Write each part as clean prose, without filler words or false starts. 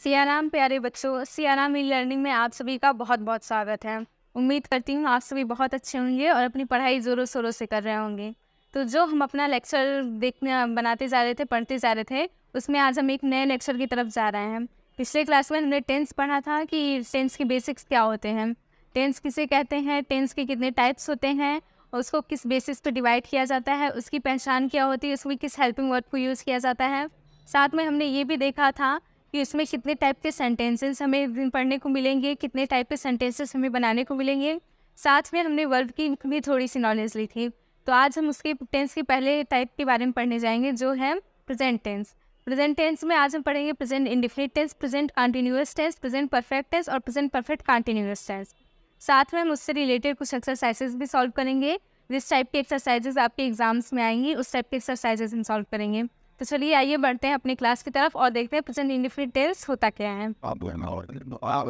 सियाराम प्यारे बच्चों, Siyaram e learning में आप सभी का बहुत बहुत स्वागत है। उम्मीद करती हूँ आप सभी बहुत अच्छे होंगे और अपनी पढ़ाई ज़ोरों शोरों से कर रहे होंगे। तो जो हम अपना लेक्चर देखने बनाते जा रहे थे, पढ़ते जा रहे थे, उसमें आज हम एक नए लेक्चर की तरफ जा रहे हैं। पिछले क्लास में हमने टेंस पढ़ा था कि टेंस के बेसिक्स क्या होते हैं, टेंस किसे कहते हैं, टेंस के कितने टाइप्स होते हैं, और उसको किस बेसिस पर डिवाइड किया जाता है, उसकी पहचान क्या होती है, उसमें किस हेल्पिंग वर्ड को यूज़ किया जाता है। साथ में हमने ये भी देखा था कि इसमें कितने टाइप के सेंटेंसेस हमें पढ़ने को मिलेंगे, कितने टाइप के सेंटेंसेस हमें बनाने को मिलेंगे। साथ में हमने वर्ब की भी थोड़ी सी नॉलेज ली थी। तो आज हम उसके टेंस के पहले टाइप के बारे में पढ़ने जाएंगे, जो है प्रेजेंट टेंस। प्रेजेंट टेंस में आज हम पढ़ेंगे present indefinite tense, present continuous tense, present perfect tense और प्रेजेंट परफेक्ट कंटिन्यूअस टेंस। साथ में हम उससे रिलेटेड कुछ एक्सरसाइजेस भी सॉल्व करेंगे। जिस टाइप के एक्सरसाइजेस आपके एग्जाम्स में आएंगी, उस टाइप के एक्सरसाइजेस हम सॉल्व करेंगे। तो चलिए आइए बढ़ते हैं अपनी क्लास की तरफ और देखते हैं प्रेजेंट इंडेफिनिट टेंस होता क्या है।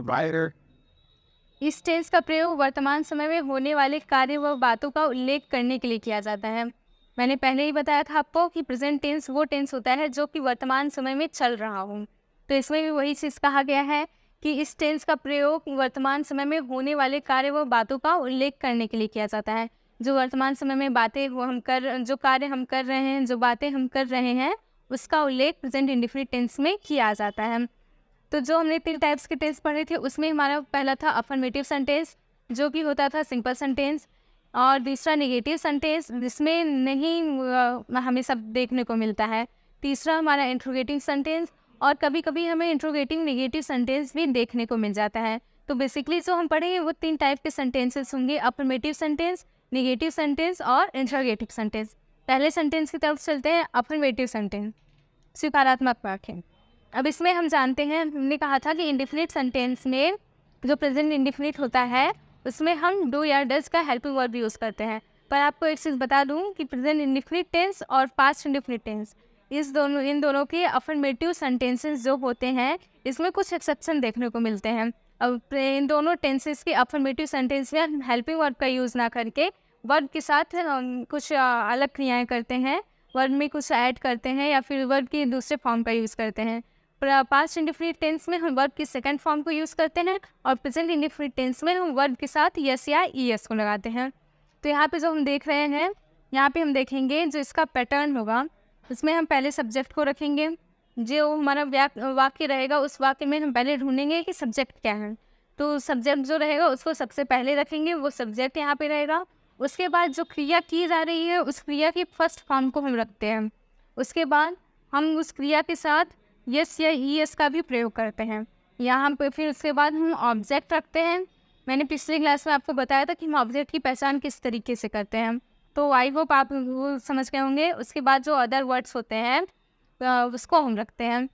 writer, इस टेंस का प्रयोग वर्तमान समय में होने वाले कार्य व बातों का उल्लेख करने के लिए किया जाता है। मैंने पहले ही बताया था आपको कि प्रेजेंट टेंस वो टेंस होता है जो कि वर्तमान समय में चल रहा हो। तो इसमें भी वही चीज़ कहा गया है कि इस टेंस का प्रयोग वर्तमान समय में होने वाले कार्य व बातों का उल्लेख करने के लिए किया जाता है। जो वर्तमान समय में बातें जो कार्य हम कर रहे हैं, जो बातें हम कर रहे हैं, उसका उल्लेख प्रेजेंट इंडेफिनिट टेंस में किया जाता है। तो जो हमने 3 टाइप्स के टेंस पढ़े थे, उसमें हमारा पहला था अफर्मेटिव सेंटेंस, जो कि होता था सिंपल सेंटेंस, और दूसरा नेगेटिव सेंटेंस, जिसमें नहीं हमें सब देखने को मिलता है। तीसरा हमारा इंट्रोगेटिव सेंटेंस, और कभी कभी हमें इंट्रोगेटिव नेगेटिव सेंटेंस भी देखने को मिल जाता है। तो बेसिकली जो हम पढ़ेंगे वो 3 टाइप के सेंटेंसेस होंगे, अफर्मेटिव सेंटेंस, नेगेटिव सेंटेंस और इंट्रोगेटिव सेंटेंस। पहले सेंटेंस की तरफ चलते हैं, अफर्मेटिव सेंटेंस, सकारात्मक वाक्य। अब इसमें हम जानते हैं, हमने कहा था कि इंडेफिनिट सेंटेंस में जो प्रेजेंट इंडेफिनिट होता है, उसमें हम डू या डज का हेल्पिंग वर्ब यूज़ करते हैं। पर आपको एक चीज़ बता दूं कि प्रेजेंट इंडेफिनिट टेंस और पास्ट इंडेफिनिट टेंस, इन दोनों के अफर्मेटिव सेंटेंसेस जो होते हैं, इसमें कुछ एक्सेप्शन देखने को मिलते हैं। अब इन दोनों टेंसेस के अफर्मेटिव सेंटेंस में हम हेल्पिंग वर्ब का यूज़ ना करके वर्ब के साथ कुछ अलग क्रियाएँ करते हैं, वर्ब में कुछ ऐड करते हैं या फिर वर्ब की दूसरे फॉर्म का यूज़ करते हैं। पास्ट इंडेफिनिट टेंस में हम वर्ब की सेकंड फॉर्म को यूज़ करते हैं, और प्रेजेंट इंडेफिनिट टेंस में हम वर्ब के साथ यस या ईएस को लगाते हैं। तो यहाँ पे जो हम देख रहे हैं, यहाँ पे हम देखेंगे जो इसका पैटर्न होगा, उसमें हम पहले सब्जेक्ट को रखेंगे। जो हमारा वाक्य रहेगा, उस वाक्य में हम पहले ढूंढेंगे कि सब्जेक्ट क्या है। तो सब्जेक्ट जो रहेगा उसको सबसे पहले रखेंगे, वो सब्जेक्ट यहाँ पे रहेगा। उसके बाद जो क्रिया की जा रही है, उस क्रिया की फर्स्ट फॉर्म को हम रखते हैं। उसके बाद हम उस क्रिया के साथ यस या ईएस का भी प्रयोग करते हैं यहाँ पे। फिर उसके बाद हम ऑब्जेक्ट रखते हैं। मैंने पिछले क्लास में आपको बताया था कि हम ऑब्जेक्ट की पहचान किस तरीके से करते हैं, तो आई होप आप वो समझ गए होंगे। उसके बाद जो अदर वर्ड्स होते हैं उसको हम रखते हैं।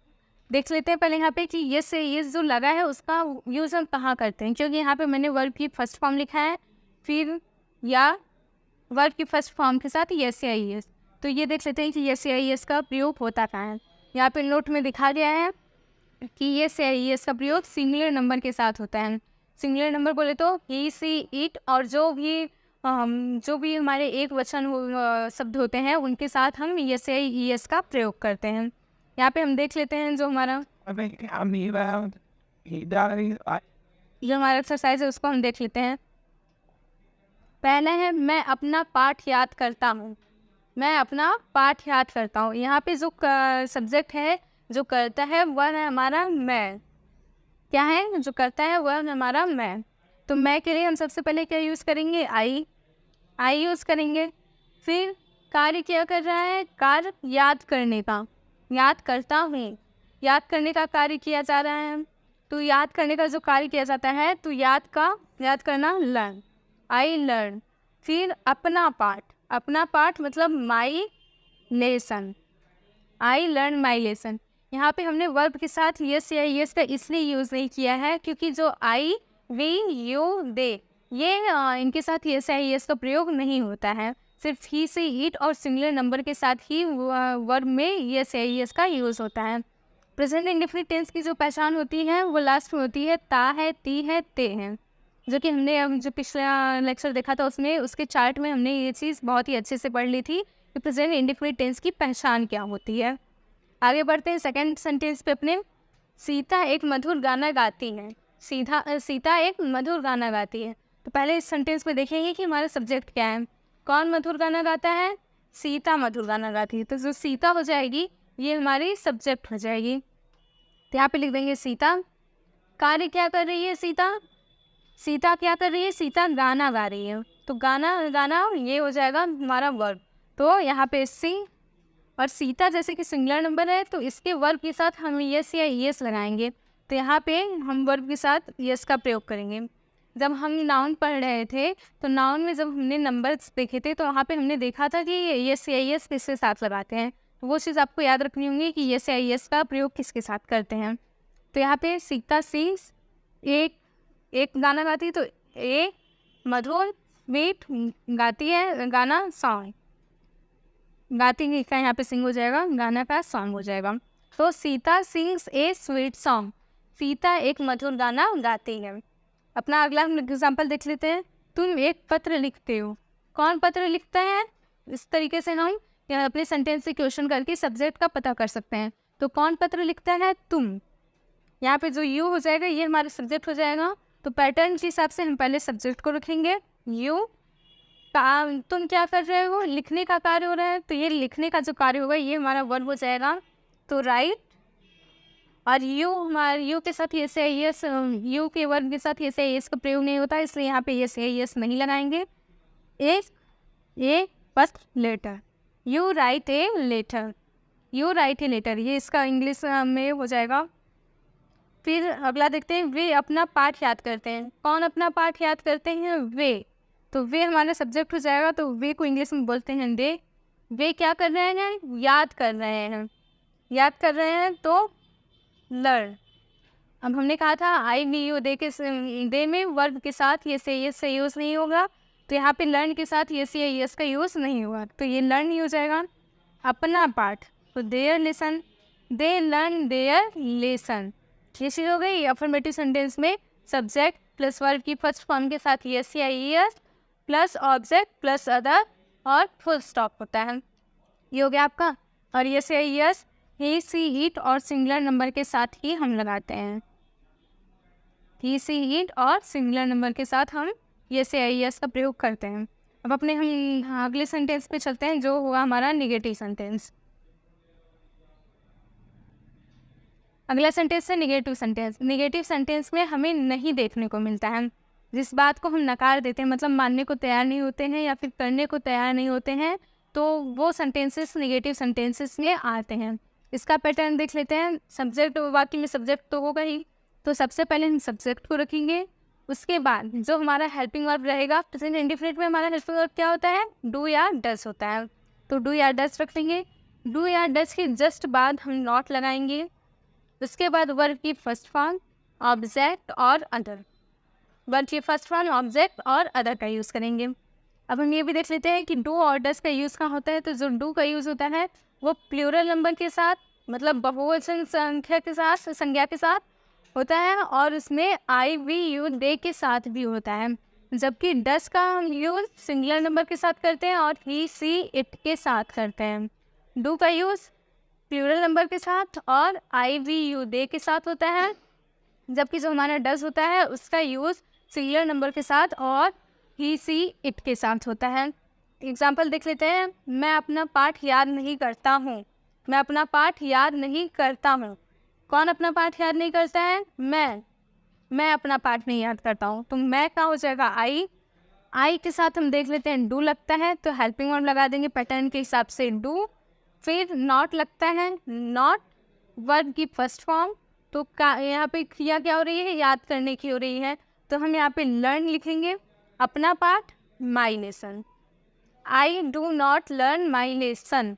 देख लेते हैं पहले यहाँ पे कि यस से ईएस जो लगा है उसका यूज़ हम कहाँ करते हैं, क्योंकि यहाँ पे मैंने वर्ब की फर्स्ट फॉर्म लिखा है, फिर या वर्ब की फर्स्ट फॉर्म के साथ यस या ईएस। तो ये देख लेते हैं कि यस या ईएस का प्रयोग होता कहाँ है। यहाँ पे नोट में दिखा गया है कि यस या ईएस का प्रयोग सिंगुलर नंबर के साथ होता है। सिंगुलर नंबर बोले तो ही, सी, इट, और जो भी हमारे एक वचन शब्द होते हैं, उनके साथ हम यस या ईएस का प्रयोग करते हैं। यहाँ पे हम देख लेते हैं जो हमारा एक्सरसाइज है, उसको हम देख लेते हैं। पहला है, मैं अपना पाठ याद करता हूँ। मैं अपना पाठ याद करता हूँ। यहाँ पे जो सब्जेक्ट है, जो करता है, वह है हमारा मैं। क्या है जो करता है, वह है हमारा मैं। तो मैं के लिए हम सबसे पहले क्या यूज़ करेंगे, आई यूज़ करेंगे। फिर कार्य क्या कर रहा है, कार्य याद करने का, याद करता हूँ, याद करने का कार्य किया जा रहा है। तो याद करने का जो कार्य किया जाता है, तो याद करना लर्न, आई लर्न। फिर अपना पाठ मतलब माई lesson, I learn my lesson. यहाँ पे हमने वर्ब के साथ यस या यस का इसलिए यूज़ नहीं किया है क्योंकि जो आई, वी, यू, दे, ये इनके साथ यस या यस का प्रयोग नहीं होता है। सिर्फ ही, से, इट और सिंगुलर नंबर के साथ ही वर्ब में यस या यस का यूज़ होता है। प्रेजेंट इंडेफिनिट टेंस की जो पहचान होती है, वो लास्ट में होती है ता है, ती है, ते है, जो कि हमने जो पिछला लेक्चर देखा था उसमें, उसके चार्ट में हमने ये चीज़ बहुत ही अच्छे से पढ़ ली थी कि प्रेजेंट इंडेफिनिट टेंस की पहचान क्या होती है। आगे बढ़ते हैं सेकंड सेंटेंस पे अपने। सीता एक मधुर गाना गाती है। सीता एक मधुर गाना गाती है। तो पहले इस सेंटेंस में देखेंगे कि हमारा सब्जेक्ट क्या है। कौन मधुर गाना गाता है? सीता मधुर गाना गाती है। तो जो सीता हो जाएगी ये हमारी सब्जेक्ट हो जाएगी। तो यहाँ पे लिख देंगे सीता। कार्य क्या कर रही है सीता? सीता क्या कर रही है? सीता गाना गा रही है। तो गाना ये हो जाएगा हमारा वर्ब। तो यहाँ पे सी और सीता जैसे कि सिंगुलर नंबर है तो इसके वर्ब के साथ हम यस या यस लगाएंगे। तो यहाँ पे हम वर्ब के साथ यस का प्रयोग करेंगे। जब हम नाउन पढ़ रहे थे तो नाउन में जब हमने नंबर्स देखे थे तो वहाँ पे हमने देखा था कि यस या यस किसके साथ लगाते हैं। तो वो चीज़ आपको याद रखनी होगी कि यस या यस का प्रयोग किसके साथ करते हैं। तो यहाँ पे सीता सिंग्स एक गाना गाती है। तो ए मधुर स्वीट गाती है गाना सॉन्ग। गाती का यहाँ पे सिंग हो जाएगा, गाना का सॉन्ग हो जाएगा। तो सीता सिंग्स ए स्वीट सॉन्ग। सीता एक मधुर गाना गाती है। अपना अगला हम एग्जाम्पल देख लेते हैं। तुम एक पत्र लिखते हो। कौन पत्र लिखता है? इस तरीके से हम अपने सेंटेंस से क्वेश्चन करके सब्जेक्ट का पता कर सकते हैं। तो कौन पत्र लिखता है? तुम। यहाँ पे जो यू हो जाएगा ये हमारा सब्जेक्ट हो जाएगा। तो पैटर्न के हिसाब से हम पहले सब्जेक्ट को रखेंगे यू। तुम क्या कर रहे हो? लिखने का कार्य हो रहा है। तो ये लिखने का जो कार्य होगा ये हमारा वर्ब हो जाएगा। तो राइट। और यू के साथ ये से यस, यू के वर्ब के साथ ये से यस का प्रयोग नहीं होता, इसलिए यहाँ पे ये से यस नहीं लगाएंगे। A first letter. You write a letter. You write a letter ये इसका इंग्लिश में हो जाएगा। फिर अगला देखते हैं। वे अपना पाठ याद करते हैं। कौन अपना पाठ याद करते हैं? वे। तो वे हमारा सब्जेक्ट हो जाएगा। तो वे को इंग्लिश में बोलते हैं डे। वे क्या कर रहे हैं? याद कर रहे हैं। याद कर रहे हैं तो लर्न। अब हमने कहा था आई वी यू दे में वर्ब के साथ ये से यूज़ नहीं होगा। तो यहाँ पे लर्न के साथ ये से यस का यूज़ नहीं होगा। तो ये लर्न ही हो जाएगा। अपना पाठ। तो there lesson. They learn their lesson. ये चीज़ हो गई। अफर्मेटिव सेंटेंस में सब्जेक्ट प्लस वर्ब की फर्स्ट फॉर्म के साथ यस या yes plus object plus other और फुल स्टॉप होता है। ये हो गया आपका। और यस या यस ही सी इट और सिंगुलर नंबर के साथ ही हम लगाते हैं। ही सी इट और सिंगुलर नंबर के साथ हम यस या यस का प्रयोग करते हैं। अब अपने हम अगले सेंटेंस पे चलते हैं जो हुआ हमारा निगेटिव सेंटेंस। अगला सेंटेंस है निगेटिव सेंटेंस। निगेटिव सेंटेंस में हमें नहीं देखने को मिलता है। जिस बात को हम नकार देते हैं, मतलब मानने को तैयार नहीं होते हैं या फिर करने को तैयार नहीं होते हैं, तो वो सेंटेंसेस निगेटिव सेंटेंसेस में आते हैं। इसका पैटर्न देख लेते हैं। सब्जेक्ट वाक्य में सब्जेक्ट तो होगा ही। तो सबसे पहले हम सब्जेक्ट को रखेंगे। उसके बाद जो हमारा हेल्पिंग वर्ब रहेगा, प्रेजेंट इंडिफिनिट में हमारा हेल्पिंग वर्ब क्या होता है? डू या डस होता है। तो डू या डस रख लेंगे। डू या डस के जस्ट बाद हम नॉट लगाएंगे। उसके बाद वर्ब की फर्स्ट फॉर्म, ऑब्जेक्ट और अदर। वर्ब की फर्स्ट फॉर्म, ऑब्जेक्ट और अदर का यूज़ करेंगे। अब हम ये भी देख लेते हैं कि डू और डस का यूज़ कहाँ होता है। तो जो डू का यूज़ होता है वो प्लूरल नंबर के साथ, मतलब बहुवचन संख्या के साथ, संज्ञा के साथ होता है और उसमें आई वी यू दे के साथ भी होता है। जबकि डस का हम यूज़ सिंगुलर नंबर के साथ करते हैं और ही सी इट के साथ करते हैं। डू का यूज़ प्लूरल नंबर के साथ और आई वी यू दे के साथ होता है। जबकि जो हमारा डस होता है उसका यूज़ सिंगुलर नंबर के साथ और ही सी इट के साथ होता है। एग्जाम्पल देख लेते हैं। मैं अपना पाठ याद नहीं करता हूँ। मैं अपना पाठ याद नहीं करता हूँ। कौन अपना पाठ याद नहीं करता है? मैं अपना पाठ नहीं याद करता हूँ। तो मैं क्या हो जाएगा? आई के साथ हम देख लेते हैं डू लगता है तो हेल्पिंग वर्ब लगा देंगे पैटर्न के हिसाब से डू। फिर नॉट लगता है, नॉट वर्ब की फर्स्ट फॉर्म। तो यहाँ पे क्रिया क्या हो रही है? याद करने की हो रही है। तो हम यहाँ पे लर्न लिखेंगे। अपना पाठ माई lesson. I do not learn my lesson.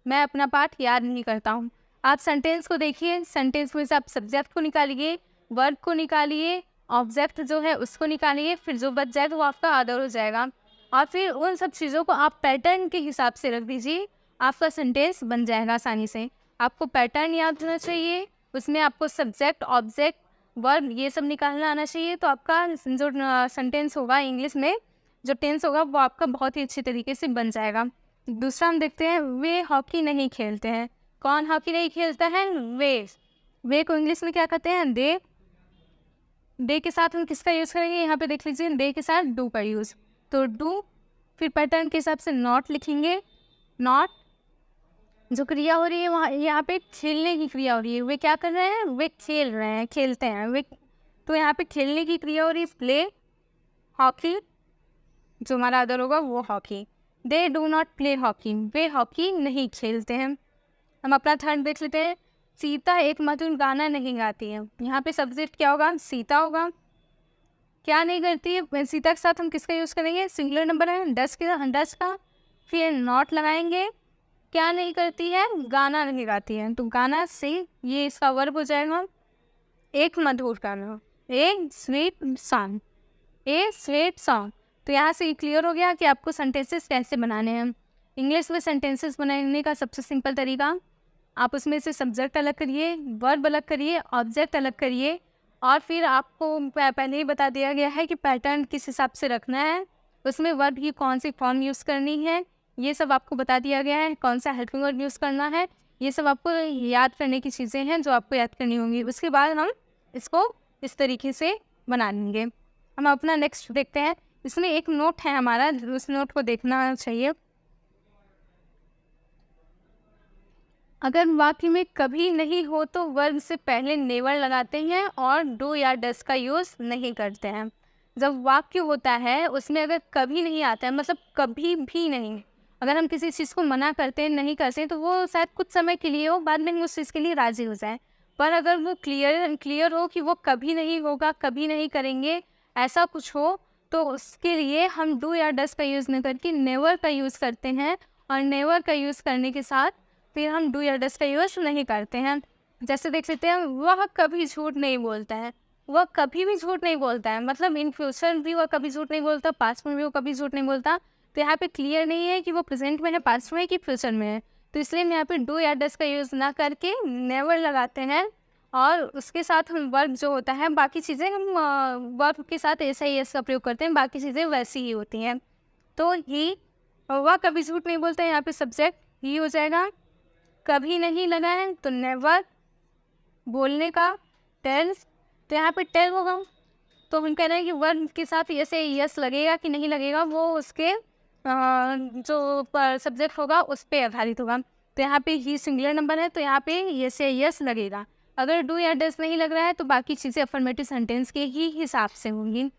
मैं अपना पाठ याद नहीं करता हूँ। आप सेंटेंस को देखिए। सेंटेंस में से आप सब्जेक्ट को निकालिए, वर्ब को निकालिए, ऑब्जेक्ट जो है उसको निकालिए, फिर जो बच जाए तो वो आपका अदर हो जाएगा। और फिर उन सब चीज़ों को आप पैटर्न के हिसाब से रख दीजिए। आपका सेंटेंस बन जाएगा आसानी से। आपको पैटर्न याद होना चाहिए, उसमें आपको सब्जेक्ट, ऑब्जेक्ट, वर्ब ये सब निकालना आना चाहिए। तो आपका जो सेंटेंस होगा इंग्लिश में, जो टेंस होगा वो आपका बहुत ही अच्छे तरीके से बन जाएगा। दूसरा हम देखते हैं वे हॉकी नहीं खेलते हैं। कौन हॉकी नहीं खेलता है? वे को इंग्लिश में क्या कहते हैं? दे के साथ हम किसका यूज़ करेंगे? यहाँ पे देख लीजिए, दे के साथ डू का यूज़। तो डू, फिर पैटर्न के हिसाब से नॉट लिखेंगे। नॉट, जो क्रिया हो रही है वहाँ यहाँ पे खेलने की क्रिया हो रही है। वे क्या कर रहे हैं? वे खेल रहे हैं, खेलते हैं वे। तो यहाँ पे खेलने की क्रिया हो रही है प्ले, हॉकी, जो हमारा अदर होगा वो hockey. They do not play hockey, way hockey नहीं खेलते हैं। हम अपना थर्ड देख लेते हैं। सीता एक मधुर गाना नहीं गाती है। यहाँ पे सब्जेक्ट क्या होगा? सीता होगा। क्या नहीं करती है? सीता के साथ हम किसका यूज़ करेंगे? सिंगुलर नंबर है, डस का। फिर नॉट लगाएंगे। क्या नहीं करती है? गाना नहीं गाती है। तो गाना से ये इसका वर्ब हो जाएगा एक मधुर गाना, ए स्वीट सॉन्ग, ए स्वीट सॉन्ग। तो यहाँ से ये क्लियर हो गया कि आपको सेंटेंसेस कैसे बनाने हैं। इंग्लिश में सेंटेंसेस बनाने का सबसे सिंपल तरीका, आप उसमें से सब्जेक्ट अलग करिए, वर्ब अलग करिए, ऑब्जेक्ट अलग करिए, और फिर आपको पहले ही बता दिया गया है कि पैटर्न किस हिसाब से रखना है, उसमें वर्ब की कौन सी फॉर्म यूज़ करनी है, ये सब आपको बता दिया गया है। कौन सा हेल्पिंग वर्ब यूज़ करना है, ये सब आपको याद करने की चीज़ें हैं जो आपको याद करनी होंगी। उसके बाद हम इसको इस तरीके से बना लेंगे। हम अपना नेक्स्ट देखते हैं। इसमें एक नोट है हमारा, उस नोट को देखना चाहिए। अगर वाक्य में कभी नहीं हो तो वर्ब से पहले नेवर लगाते हैं और डू या डस का यूज़ नहीं करते हैं। जब वाक्य होता है उसमें अगर कभी नहीं आता है, मतलब कभी भी नहीं, अगर हम किसी चीज़ को मना करते हैं, नहीं करते हैं, तो वो शायद कुछ समय के लिए हो, बाद में हम उस चीज़ के लिए राज़ी हो जाए। पर अगर वो क्लियर हो कि वो कभी नहीं होगा, कभी नहीं करेंगे, ऐसा कुछ हो, तो उसके लिए हम डू या डस का यूज़ नहीं करके नेवर का यूज़ करते हैं। और नेवर का यूज़ करने के साथ फिर हम डू या डस का यूज़ नहीं करते हैं। जैसे देख सकते हैं, वह कभी झूठ नहीं बोलता है। वह कभी भी झूठ नहीं बोलता है, मतलब इन फ्यूचर भी वह कभी झूठ नहीं बोलता, पास्ट में भी वो कभी झूठ नहीं बोलता। तो यहाँ पे क्लियर नहीं है कि वो प्रेजेंट में है, पास्ट में है कि फ्यूचर में है। तो इसलिए हम यहाँ पे डू या डस का यूज़ ना करके नेवर लगाते हैं, और उसके साथ हम वर्ब जो होता है, बाकी चीज़ें हम वर्ब के साथ ऐसा ही एस का प्रयोग करते हैं, बाकी चीज़ें वैसी ही होती हैं। तो ही, वह कभी झूठ नहीं बोलता है, यहाँ पे सब्जेक्ट ही हो जाएगा। कभी नहीं लगा है तो नेवर, बोलने का टेल्स, तो यहाँ पे टेल होगा। तो हम कह रहे हैं कि वर्ब के साथ ऐसे यस लगेगा कि नहीं लगेगा, वो उसके जो सब्जेक्ट होगा उस पर आधारित होगा। तो यहाँ पे ही सिंगुलर नंबर है, तो यहाँ पे ऐसे यस लगेगा। अगर डू या डस नहीं लग रहा है तो बाकी चीज़ें अफर्मेटिव सेंटेंस के ही हिसाब से होंगी।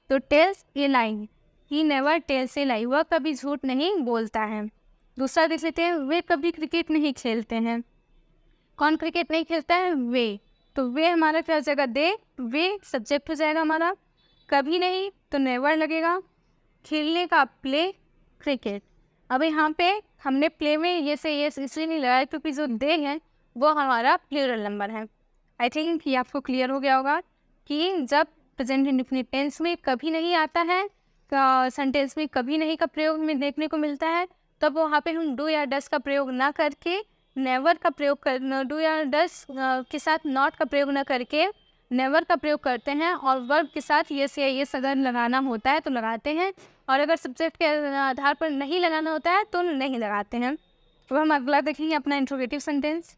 तो tells a line, he never tells a lie, वह कभी झूठ नहीं बोलता है। दूसरा देख लेते हैं, वे कभी क्रिकेट नहीं खेलते हैं। कौन क्रिकेट नहीं खेलता है? वे। तो वे हमारा क्या हो जाएगा? दे, वे सब्जेक्ट हो जाएगा हमारा। कभी नहीं तो नेवर लगेगा। खेलने का प्ले, क्रिकेट। अब यहाँ पे हमने प्ले में ये से ये इसलिए नहीं लगाया क्योंकि जो दे है वो हमारा प्लूरल नंबर है। आई थिंक ये आपको क्लियर हो गया होगा कि जब प्रेजेंट इंडेफिनिट टेंस में कभी नहीं आता है, सेंटेंस में कभी नहीं का प्रयोग में देखने को मिलता है, तब वहाँ पे हम डू या डस का प्रयोग ना करके नेवर का प्रयोग कर, डू या डस के साथ नॉट का प्रयोग ना करके नेवर का प्रयोग करते हैं, और वर्ब के साथ यस या यस अगर लगाना होता है तो लगाते हैं, और अगर सब्जेक्ट के आधार पर नहीं लगाना होता है तो नहीं लगाते हैं। तो हम अगला देखेंगे अपना इंट्रोगेटिव सेंटेंस।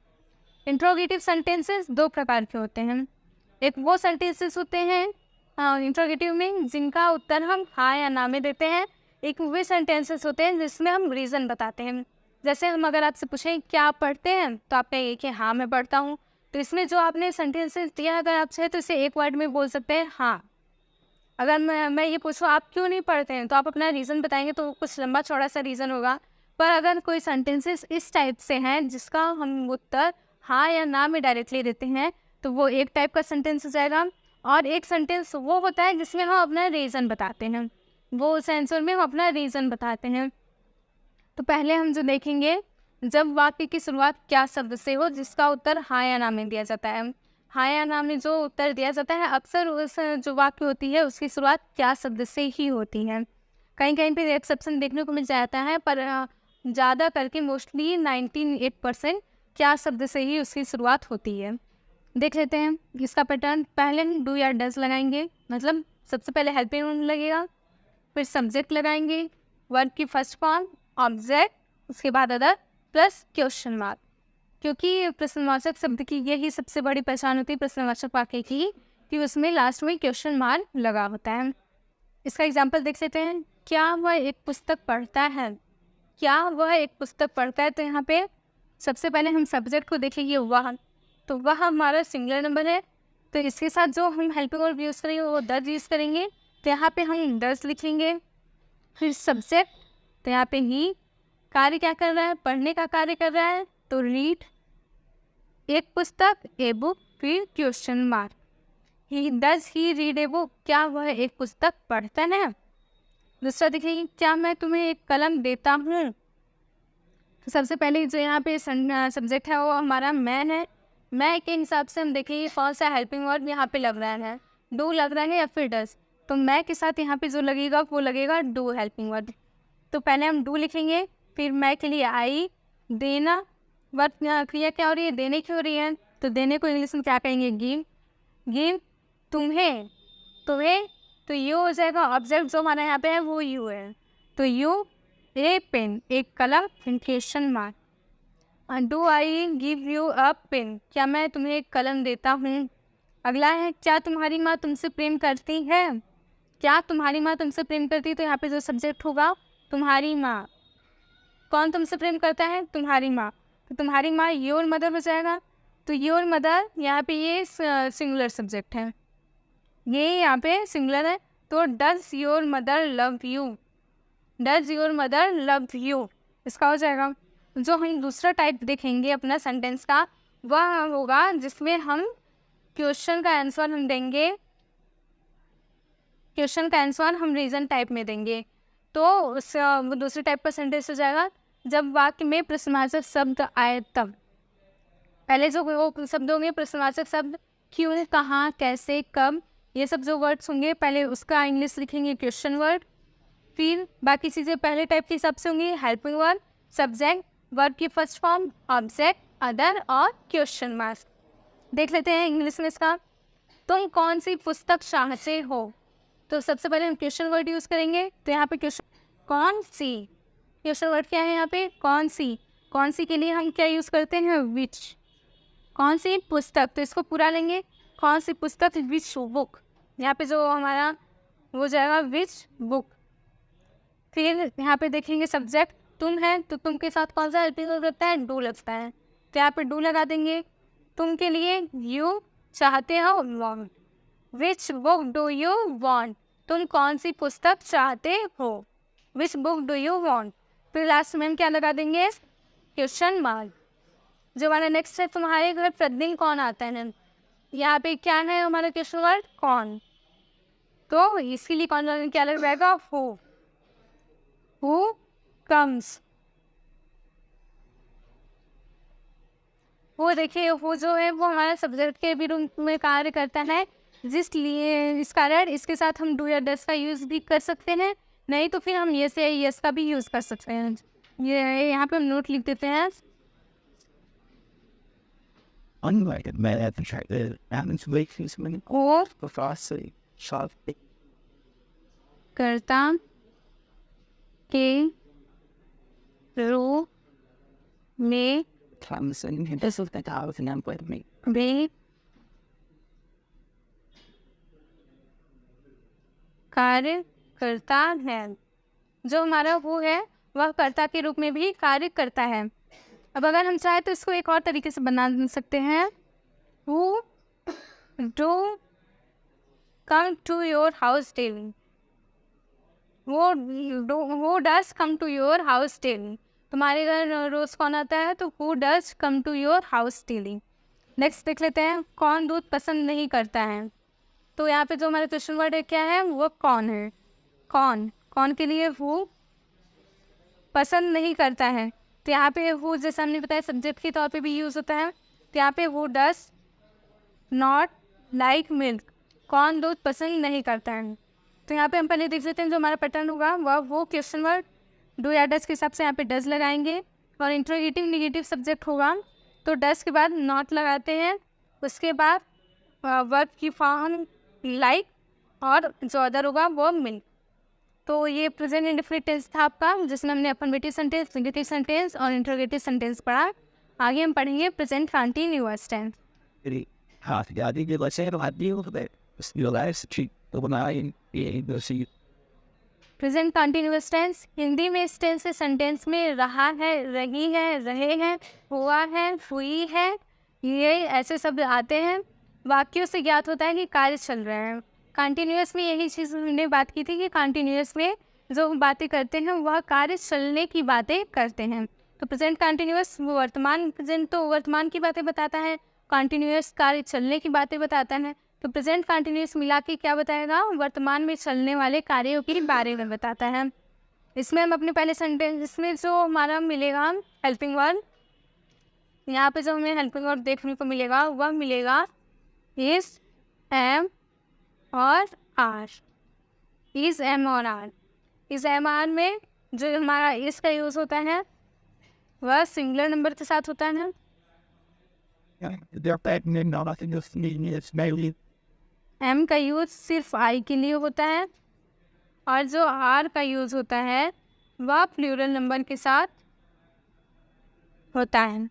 इंट्रोगेटिव सेंटेंसेस दो प्रकार के होते हैं। एक वो सेंटेंसेस होते हैं इंट्रोगेटिव में जिनका उत्तर हम हाँ या ना में देते हैं। एक वे सेंटेंसेस होते हैं जिसमें हम रीज़न बताते हैं। जैसे हम अगर आपसे पूछें क्या आप पढ़ते हैं, तो आप कहेंगे कि हाँ मैं पढ़ता हूँ। तो इसमें जो आपने सेंटेंसेस दिया अगर आपसे, तो इसे एक वर्ड में बोल सकते हैं हाँ। अगर मैं ये पूछूँ आप क्यों नहीं पढ़ते हैं, तो आप अपना रीज़न बताएंगे, तो कुछ लंबा चौड़ा सा रीज़न होगा। पर अगर कोई सेंटेंसेस इस टाइप से हैं जिसका हम उत्तर हाँ या ना में डायरेक्टली देते हैं, तो वो एक टाइप का सेंटेंस हो जाएगा। और एक सेंटेंस वो होता है जिसमें हम अपना रीज़न बताते हैं, वो उस आंसर में हम अपना रीज़न बताते हैं। तो पहले हम जो देखेंगे, जब वाक्य की शुरुआत क्या शब्द से हो जिसका उत्तर हाँ या ना में दिया जाता है। हाँ या ना में जो उत्तर दिया जाता है अक्सर उस जो वाक्य होती है उसकी शुरुआत क्या शब्द से ही होती है। कहीं कहीं पे एक्सेप्शन देखने को मिल जाता है, पर ज़्यादा करके मोस्टली 98% क्या शब्द से ही उसकी शुरुआत होती है। देख लेते हैं इसका पैटर्न। पहले हम डू या डज लगाएंगे, मतलब सबसे पहले हेल्पिंग लगेगा, फिर सब्जेक्ट लगाएंगे, वर्ब की फर्स्ट फॉर्म, ऑब्जेक्ट, उसके बाद अदर प्लस क्वेश्चन मार्क। क्योंकि प्रश्नवाचक शब्द की यही सबसे बड़ी पहचान होती है प्रश्नवाचक वाक्य की, कि उसमें लास्ट में क्वेश्चन मार्क लगा होता है। इसका एग्जाम्पल देख सकते हैं, क्या वह एक पुस्तक पढ़ता है। क्या वह एक पुस्तक पढ़ता है, तो यहाँ पे सबसे पहले हम सब्जेक्ट को देखेंगे वह, तो वह हमारा सिंगुलर नंबर है, तो इसके साथ जो हम हेल्पिंग वर्ब यूज़ करेंगे वो डज यूज़ करेंगे, तो यहाँ पे हम डज लिखेंगे। फिर सब्जेक्ट, तो यहाँ पे ही कार्य क्या कर रहा है, पढ़ने का कार्य कर रहा है, तो रीड एक पुस्तक, ए बुक, फिर question mark. He does he read a book, क्या वह एक पुस्तक पढ़ता है। दूसरा देखिए, क्या मैं तुम्हें एक कलम देता हूँ। तो सबसे पहले जो यहाँ पे सब्जेक्ट है वो हमारा मैन है। मैं के हिसाब से हम देखेंगे कौन सा हेल्पिंग वर्ब यहाँ पे लग रहा है, डू लग रहा है या फिर डज। तो मैं के साथ यहाँ पे जो लगेगा वो लगेगा डू हेल्पिंग वर्ब। तो पहले हम डू लिखेंगे, फिर मैं के लिए आई, देना वर्ब क्रिया क्या हो रही है, देने की हो रही है, तो देने को इंग्लिश में क्या कहेंगे, गिव। गिव तुम्हें, तुम्हें तो यू हो जाएगा। ऑब्जेक्ट जो हमारा यहाँ पे है वो यू है, तो यू ए पेन, एक कलम, question mark. Do I give you a pen, क्या मैं तुम्हें एक कलम देता हूँ। अगला है, क्या तुम्हारी माँ तुमसे प्रेम करती है। क्या तुम्हारी माँ तुमसे प्रेम करती है, तो यहाँ पे जो सब्जेक्ट होगा तुम्हारी माँ। कौन तुमसे प्रेम करता है, तुम्हारी माँ, तो तुम्हारी माँ योर मदर हो जाएगा। तो योर मदर यहाँ पे ये सिंगुलर सब्जेक्ट है, ये यहाँ पे सिंगुलर है, तो does your mother love you. Does your mother love you इसका हो जाएगा। जो हम दूसरा टाइप देखेंगे अपना सेंटेंस का, वह होगा जिसमें हम क्वेश्चन का आंसर हम देंगे, क्वेश्चन का आंसर हम रीजन टाइप में देंगे। तो उस वो दूसरे टाइप का सेंटेंस हो जाएगा जब वाक्य में प्रश्नवाचक शब्द आए तब। पहले जो वो शब्द होंगे प्रश्नवाचक शब्द, क्यों, कहाँ, कैसे, कब, ये सब जो वर्ड्स होंगे पहले उसका इंग्लिश लिखेंगे क्वेश्चन वर्ड। फिर बाकी चीज़ें पहले टाइप के हिसाब से होंगी, हेल्पिंग वर्ब, सब्जेक्ट, वर्ब की फर्स्ट फॉर्म, ऑब्जेक्ट, अदर और क्वेश्चन मार्क। देख लेते हैं इंग्लिश में इसका। तुम कौन सी पुस्तक चाहते हो, तो सबसे पहले हम क्वेश्चन वर्ड यूज़ करेंगे। तो यहाँ पे क्वेश्चन, कौन सी, क्वेश्चन वर्ड क्या है यहाँ पे, कौन सी। कौन सी के लिए हम क्या यूज़ करते हैं, विच। कौन सी पुस्तक, तो इसको पूरा लेंगे, कौन सी पुस्तक, विच बुक। यहाँ पे जो हमारा हो जाएगा विच बुक। फिर यहाँ पे देखेंगे सब्जेक्ट तुम है, तो तुम के साथ कौन सा हेल्पिंग वर्ब लगता है, डू लगता है, तो यहाँ पे डू लगा देंगे। तुम के लिए यू चाहते हो, want. Which book do you want, तुम कौन सी पुस्तक चाहते हो, which book do you want. फिर लास्ट में हम क्या लगा देंगे, क्वेश्चन मार्क। जो हमारा नेक्स्ट है, तुम्हारे घर प्रतिदिन कौन आता है, यहाँ पे क्या है हमारा क्वेश्चन वर्ड, कौन, तो इसके लिए कौन क्या लग जाएगा, हु कम्स। वो देखिए वो जो है वो हमारा सब्जेक्ट के भी रूप में कार्य करता है, जिसलिए इस कारण इसके साथ हम डू या डस का यूज़ भी कर सकते हैं, नहीं तो फिर हम यस या यस का भी यूज़ कर सकते हैं। ये यहाँ पे हम नोट लिख देते हैं। Unlike it, man, at the track, that happens to make things many और before I say, shop, कर्ता के रूप में Thomas, and this was that I was an employee to me. भी कार्य करता है। जो हमारा वो है वह कर्ता के रूप में भी कार्य करता है। अब अगर हम चाहें तो इसको एक और तरीके से बना सकते हैं, who do come to your house daily. वो does come to your house daily, तुम्हारे घर रोज़ कौन आता है, तो who does come to your house daily. Next देख लेते हैं, कौन दूध पसंद नहीं करता है। तो यहाँ पे जो हमारा क्वेश्चन वर्ड है क्या है, वो कौन है। कौन, कौन के लिए हु पसंद नहीं करता है, तो यहाँ पे हु जैसे हमने बताया सब्जेक्ट के तौर पे भी यूज़ होता है, तो यहाँ पे who does not like milk, कौन दूध पसंद नहीं करता है। तो यहाँ पे हम पहले देख लेते हैं जो हमारा पैटर्न होगा वह वो क्वेश्चन वर्ड डू या डज के हिसाब से यहाँ पे डज लगाएंगे, और इंट्रोगेटिव निगेटिव सब्जेक्ट होगा तो डज के बाद नॉट लगाते हैं, उसके बाद वर्ब की फॉर्म लाइक, और जो अदर होगा वो मिल्क। तो ये प्रेजेंट इंडेफिनिट टेंस था आपका, जिसमें हमने अफर्मेटिव सेंटेंस, नेगेटिव सेंटेंस और इंट्रोगेटिव सेंटेंस पढ़ा। आगे हम पढ़ेंगे present continuous tense. Jadi, jadi dia saya tu hati tu tu, realize she tu benar ini si present continuous tense Hindi में इस टेंस से सेंटेंस में रहा है, रही है, रहे हैं, हुआ है, हुई है, ये ऐसे शब्द आते हैं। वाक्यों से ज्ञात होता है कि कार्य चल रहा है। कंटिन्यूअस में यही चीज़ हमने बात की थी कि कंटिन्यूअस में जो बातें करते हैं वह कार्य चलने की बातें करते हैं। तो प्रेजेंट कंटिन्यूअस वो वर्तमान, प्रेजेंट तो वर्तमान की बातें बताता है, कंटिन्यूअस कार्य चलने की बातें बताता है। तो प्रेजेंट कंटिन्यूअस मिला के क्या बताएगा, वर्तमान में चलने वाले कार्यों के बारे में बताता है। इसमें हम अपने पहले सेंटेंस, इसमें जो हमारा मिलेगा हेल्पिंग वर्ब, यहाँ पे जो हमें हेल्पिंग वर्ब देखने को मिलेगा वह मिलेगा इज, एम और आर। इज, एम और आर। इस एम आर में जो हमारा इस का यूज़ होता है वह सिंगुलर नंबर के साथ होता है। dia tak ni nothing is mainly am का यूज़ सिर्फ आई के लिए होता है और जो आर का यूज़ होता है वह प्लूरल नंबर के साथ होता है,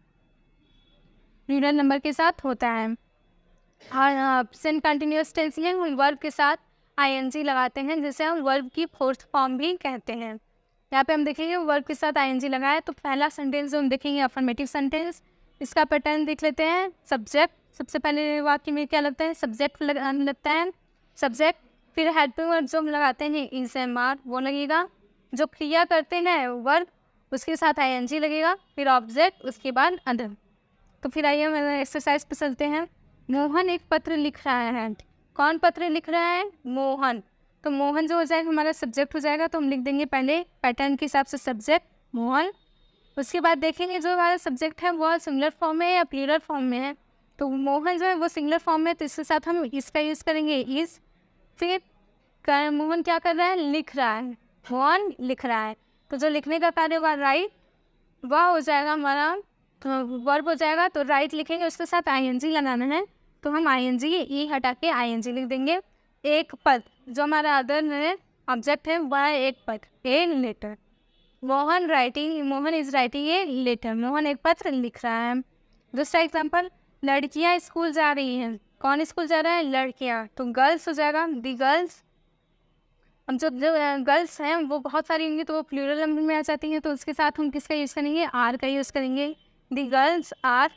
प्लूरल नंबर के साथ होता है। और प्रेजेंट कंटिन्यूअस टेंस में हम वर्ब के साथ आईएनजी लगाते हैं, जिसे हम वर्ब की फोर्थ फॉर्म भी कहते हैं। यहाँ पे हम देखेंगे वर्ब के साथ आईएनजी लगाए तो पहला सेंटेंस जो हम देखेंगे अफर्मेटिव सेंटेंस, इसका पैटर्न देख लेते हैं। सब्जेक्ट, सबसे पहले वाक्य में क्या लगता है, सब्जेक्ट लगता है, सब्जेक्ट। फिर हेल्पिंग वर्ब जो हम लगाते हैं इज, एम, आर वो लगेगा। जो क्रिया करते हैं वर्ब उसके साथ आईएनजी लगेगा, फिर ऑब्जेक्ट, उसके बाद अदर। तो फिर आइए हम एक्सरसाइज पे चलते हैं। मोहन एक पत्र लिख रहा है। कौन पत्र लिख रहा है, मोहन। तो मोहन जो हो जाएगा हमारा सब्जेक्ट हो जाएगा, तो हम लिख देंगे पहले पैटर्न के हिसाब से सब्जेक्ट मोहन। उसके बाद देखेंगे जो हमारा सब्जेक्ट है वह सिंगुलर फॉर्म में या प्लूरल फॉर्म में है। तो मोहन जो है वो सिंगुलर फॉर्म में, तो इसके साथ हम इसका यूज़ करेंगे इज। फिर मोहन क्या कर रहा है, लिख रहा है, मोहन लिख रहा है। तो जो लिखने का कार्य होगा राइट, वह हो जाएगा हमारा वर्ब हो जाएगा। तो राइट लिखेंगे, उसके साथ आईएनजी लगाना है, तो हम आईएनजी ई हटा के आईएनजी लिख देंगे। एक पद, जो हमारा अदर ऑब्जेक्ट है वह एक पद, a letter. Mohan writing, Mohan is writing a letter, Mohan एक पत्र लिख रहा है। दूसरा एग्जाम्पल, लड़कियां स्कूल जा रही हैं। कौन स्कूल जा रहा है, लड़कियां, तो गर्ल्स हो जाएगा दी गर्ल्स। अब जो गर्ल्स हैं वो बहुत सारी होंगी तो वो प्लूरल नंबर में आ जाती हैं, तो उसके साथ हम किसका यूज़ करेंगे, आर का यूज़ करेंगे। दी गर्ल्स आर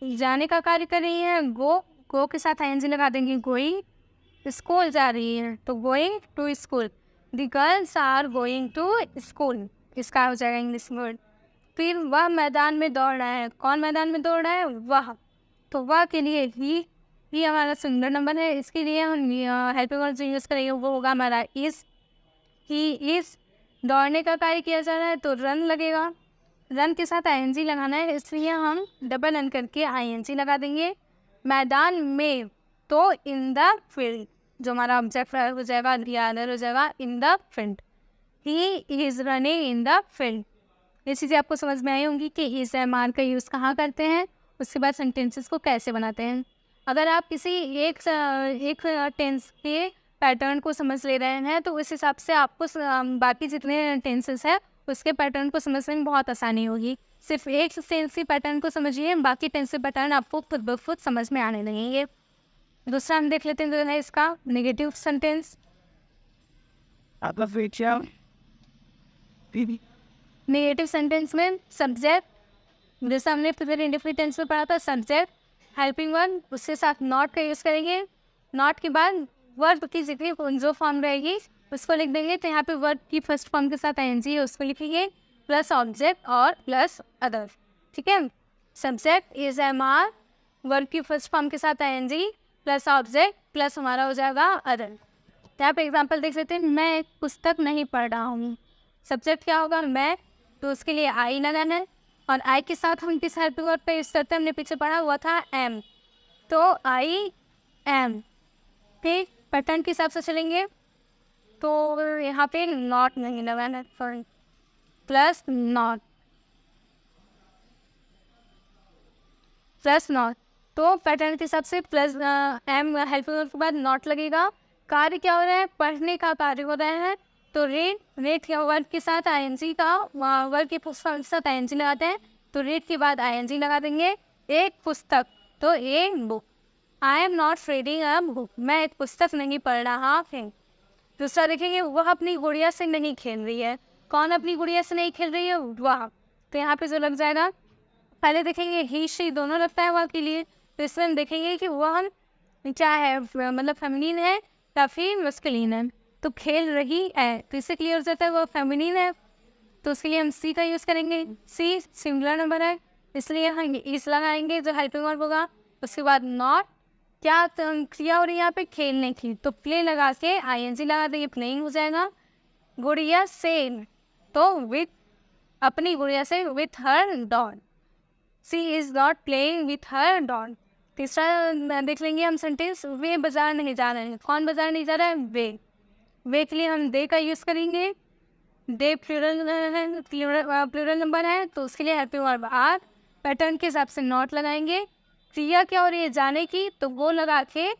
जाने का कार्य कर रही हैं, गो के साथ आईएनजी लगा देंगे, गोइंग। स्कूल जा रही है तो going to school, the girls are going to school, इसका हो जाएगा इंग्लिश वर्ड। फिर वह मैदान में दौड़ रहा है। कौन मैदान में दौड़ रहा है, वह। तो वह के लिए ही हमारा सिंगुलर नंबर है, इसके लिए हम हेल्पिंग वर्ब जो यूज़ करेंगे वो होगा हमारा इज़। ही इज़ दौड़ने का कार्य किया जा रहा है तो रन लगेगा, रन के साथ आईएनजी लगाना है, इसलिए हम डबल एन करके आईएनजी लगा देंगे। मैदान में तो इन द फील्ड, जो हमारा ऑब्जेक्ट हो जाएगा अदर हो जाएगा in the field. He is running in the field. ये चीज़ें आपको समझ में आई होंगी कि इस एम आर का यूज़ कहाँ करते हैं, उसके बाद सेंटेंसेस को कैसे बनाते हैं। अगर आप किसी एक टेंस के पैटर्न को समझ ले रहे हैं तो उस हिसाब से आपको बाकी जितने टेंसेस हैं उसके पैटर्न को समझने में बहुत आसानी होगी। सिर्फ एक टेंस के पैटर्न को समझिए, बाकी टेंस के पैटर्न आपको खुद ब खुद समझ में आने लगेंगे। दूसरा हम देख लेते हैं जो है इसका negative sentence. apa feature Bibi negative sentence में सब्जेक्ट, जैसे हमने फिर इंडेफिनिट टेंस में पढ़ा था, सब्जेक्ट हेल्पिंग वर्ब, उसके साथ नॉट का यूज़ करेंगे। नॉट के बाद वर्ब की जितनी जो फॉर्म रहेगी उसको लिख देंगे। तो यहाँ पे वर्ब की फर्स्ट फॉर्म के साथ आईएनजी है उसको लिखेंगे, प्लस ऑब्जेक्ट और प्लस अदर। ठीक है, subject is am are, verb की फर्स्ट फॉर्म के साथ आईएनजी प्लस ऑब्जेक्ट प्लस हमारा हो जाएगा अदर। यहाँ पे एग्जाम्पल देख लेते हैं, मैं एक पुस्तक नहीं पढ़ रहा हूँ। सब्जेक्ट क्या होगा, मैं, तो उसके लिए आई लगाना है और आई के साथ हम किस हेल्पिंग वर्ब पे यूज़ करते हैं, हमने पीछे पढ़ा हुआ था एम, तो आई एम। फिर पैटर्न के हिसाब से चलेंगे तो यहाँ पे नॉट नहीं लगाना है, प्लस नॉट, प्लस नॉट। तो पैटर्न के हिसाब से प्लस एम हेल्पिंग वर्ब के बाद नॉट लगेगा। कार्य क्या हो रहा है, पढ़ने का कार्य हो रहा है, तो रीड, रीड के वर्ब के साथ आईएनजी का, वर्ब के साथ आईएनजी लगाते हैं, तो रीड के बाद आईएनजी लगा देंगे। एक पुस्तक, तो a book. I am not reading a book, मैं एक पुस्तक नहीं पढ़ रहा हूँ। दूसरा देखेंगे, वह अपनी गुड़िया से नहीं खेल रही है। कौन अपनी गुड़िया से नहीं खेल रही है? वह। तो यहाँ पे जो लग जाएगा, पहले देखेंगे ही शी दोनों लगता है वह के लिए, तो इसमें हम देखेंगे कि वह क्या है, मतलब फेमिनिन है या फिर मस्कुलिन है। तो खेल रही है, तो इससे क्लियर हो जाता है वह फेमिनिन है, तो उसके लिए हम सी का यूज़ करेंगे। सी सिंगुलर नंबर है, इसलिए हम इस लगाएंगे जो हेल्पिंग वर्ब होगा। उसके बाद नॉट, क्या क्रिया हो रही है यहाँ पे? खेलने की, तो प्ले लगा के आईएनजी लगा देंगे, प्लेइंग हो जाएगा। गुड़िया से, तो विथ, अपनी गुड़िया से, with her doll. She is not playing with her doll. तीसरा देख लेंगे हम सेंटेंस, वे बाजार नहीं जा रहे हैं। कौन बाजार नहीं जा रहा है? वे के लिए हम दे का यूज़ करेंगे। दे प्लूरल नंबर है, तो उसके लिए हेल्पिंग वर्ब आर। पैटर्न के हिसाब से नॉट लगाएंगे। क्रिया क्या हो रही है? जाने की, तो वो लगा के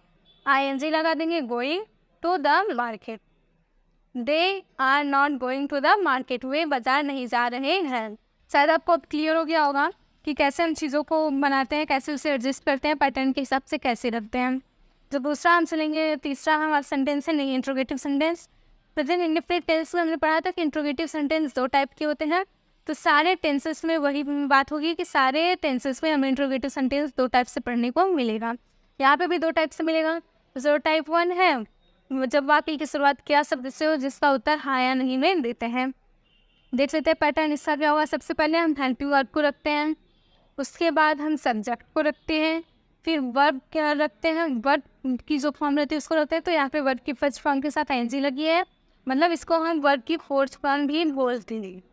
आईएनजी लगा देंगे, going to the market. They are not going to the market, वे बाजार नहीं जा रहे हैं। शायद आपको अब क्लियर हो गया होगा कि कैसे हम चीज़ों को बनाते हैं, कैसे उसे एडजस्ट करते हैं, पैटर्न के हिसाब से कैसे रखते हैं। जो दूसरा हम चलेंगे, तीसरा हमारा सेंटेंस है नहीं interrogative sentence. Present indefinite tense में हमने पढ़ा था कि इंट्रोगेटिव सेंटेंस 2 टाइप के होते हैं। तो सारे टेंसेस में वही बात होगी कि सारे टेंसेस में हमें इंट्रोगेटिव सेंटेंस 2 टाइप से पढ़ने को मिलेगा। यहाँ पे भी 2 टाइप से मिलेगा। जो टाइप 1 है, जब वाक्य की शुरुआत क्या शब्द से हो जिसका उत्तर हाँ या नहीं में देते हैं। देख लेते हैं पैटर्न इसका क्या होगा। सबसे पहले हम हेल्पिंग वर्ब को रखते हैं, उसके बाद हम सब्जेक्ट को रखते हैं, फिर वर्ब क्या रखते हैं, वर्ब की जो फॉर्म रहती है उसको रखते हैं। तो यहाँ पे वर्ब की फर्स्ट फॉर्म के साथ आईएनजी लगी है, मतलब इसको हम वर्ब की फोर्थ फॉर्म भी बोलते हैं।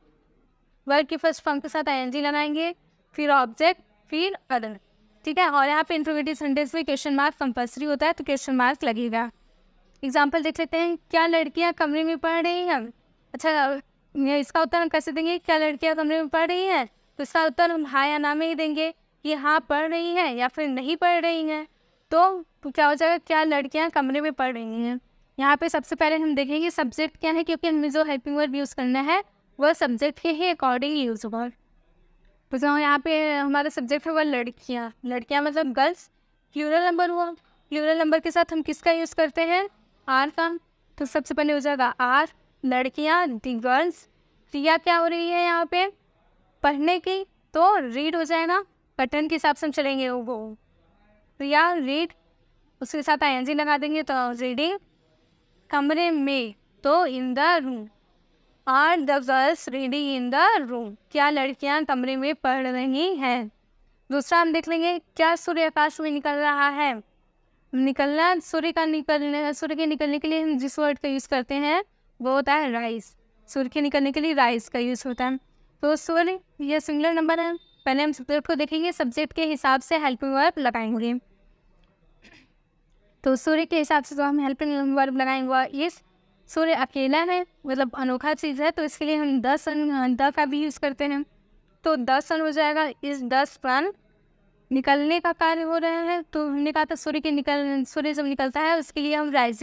वर्ब की फर्स्ट फॉर्म के साथ आईएनजी लगाएंगे, फिर ऑब्जेक्ट, फिर अदर, ठीक है। और यहाँ पे इंट्रोगेटिव सेंटेंस में क्वेश्चन मार्क कंपल्सरी होता है, तो क्वेश्चन मार्क लगेगा। एग्जाम्पल देख लेते हैं। क्या लड़कियाँ कमरे में पढ़ रही हैं? अच्छा, इसका उत्तर हम कैसे देंगे? क्या लड़कियाँ कमरे में पढ़ रही हैं? तो इसका उत्तर हम हाँ या ना में ही देंगे कि हाँ पढ़ रही हैं या फिर नहीं पढ़ रही हैं। तो क्या हो जाएगा? क्या लड़कियाँ कमरे में पढ़ रही हैं। यहाँ पे सबसे पहले हम देखेंगे सब्जेक्ट क्या है, क्योंकि हमें जो हेल्पिंग वर्ब यूज़ करना है वह सब्जेक्ट के ही अकॉर्डिंग यूज़ होगा। तो जो यहाँ पे हमारा सब्जेक्ट है वह लड़कियाँ, लड़कियाँ मतलब गर्ल्स। प्लूरल नंबर हुआ, प्लूरल नंबर के साथ हम किसका यूज़ करते हैं? आर का। तो सबसे पहले हो जाएगा आर, लड़कियाँ, दी गर्ल्स। क्रिया क्या हो रही है यहाँ पे? पढ़ने की, तो रीड हो जाएगा। पैटर्न के हिसाब से हम चलेंगे, वो क्रिया रीड, उसके साथ आईएनजी लगा देंगे, तो रीडिंग। कमरे में, तो in the room. Are the girls reading in the room? क्या लड़कियां कमरे में पढ़ रही हैं। दूसरा हम देख लेंगे, क्या सूर्य आकाश में निकल रहा है? निकलना, सूर्य के निकलने के लिए हम जिस वर्ड का यूज़ करते हैं वो होता है राइज। सूर्य के निकलने के लिए राइज का यूज़ होता है। तो सूर्य यह सिंगुलर नंबर है। पहले हम सब्जेक्ट को देखेंगे, सब्जेक्ट के हिसाब से हेल्पिंग वर्ब लगाएंगे। तो सूर्य के हिसाब से जो हम हेल्पिंग वर्ब लगाएंगे वह इस। सूर्य अकेला है, मतलब अनोखा चीज़ है, तो इसके लिए हम द सन, द का भी यूज़ करते हैं। तो द सन हो जाएगा इस द सन। निकलने का कार्य हो रहा है, तो हमने कहा था सूर्य जब निकलता है उसके लिए हम राइज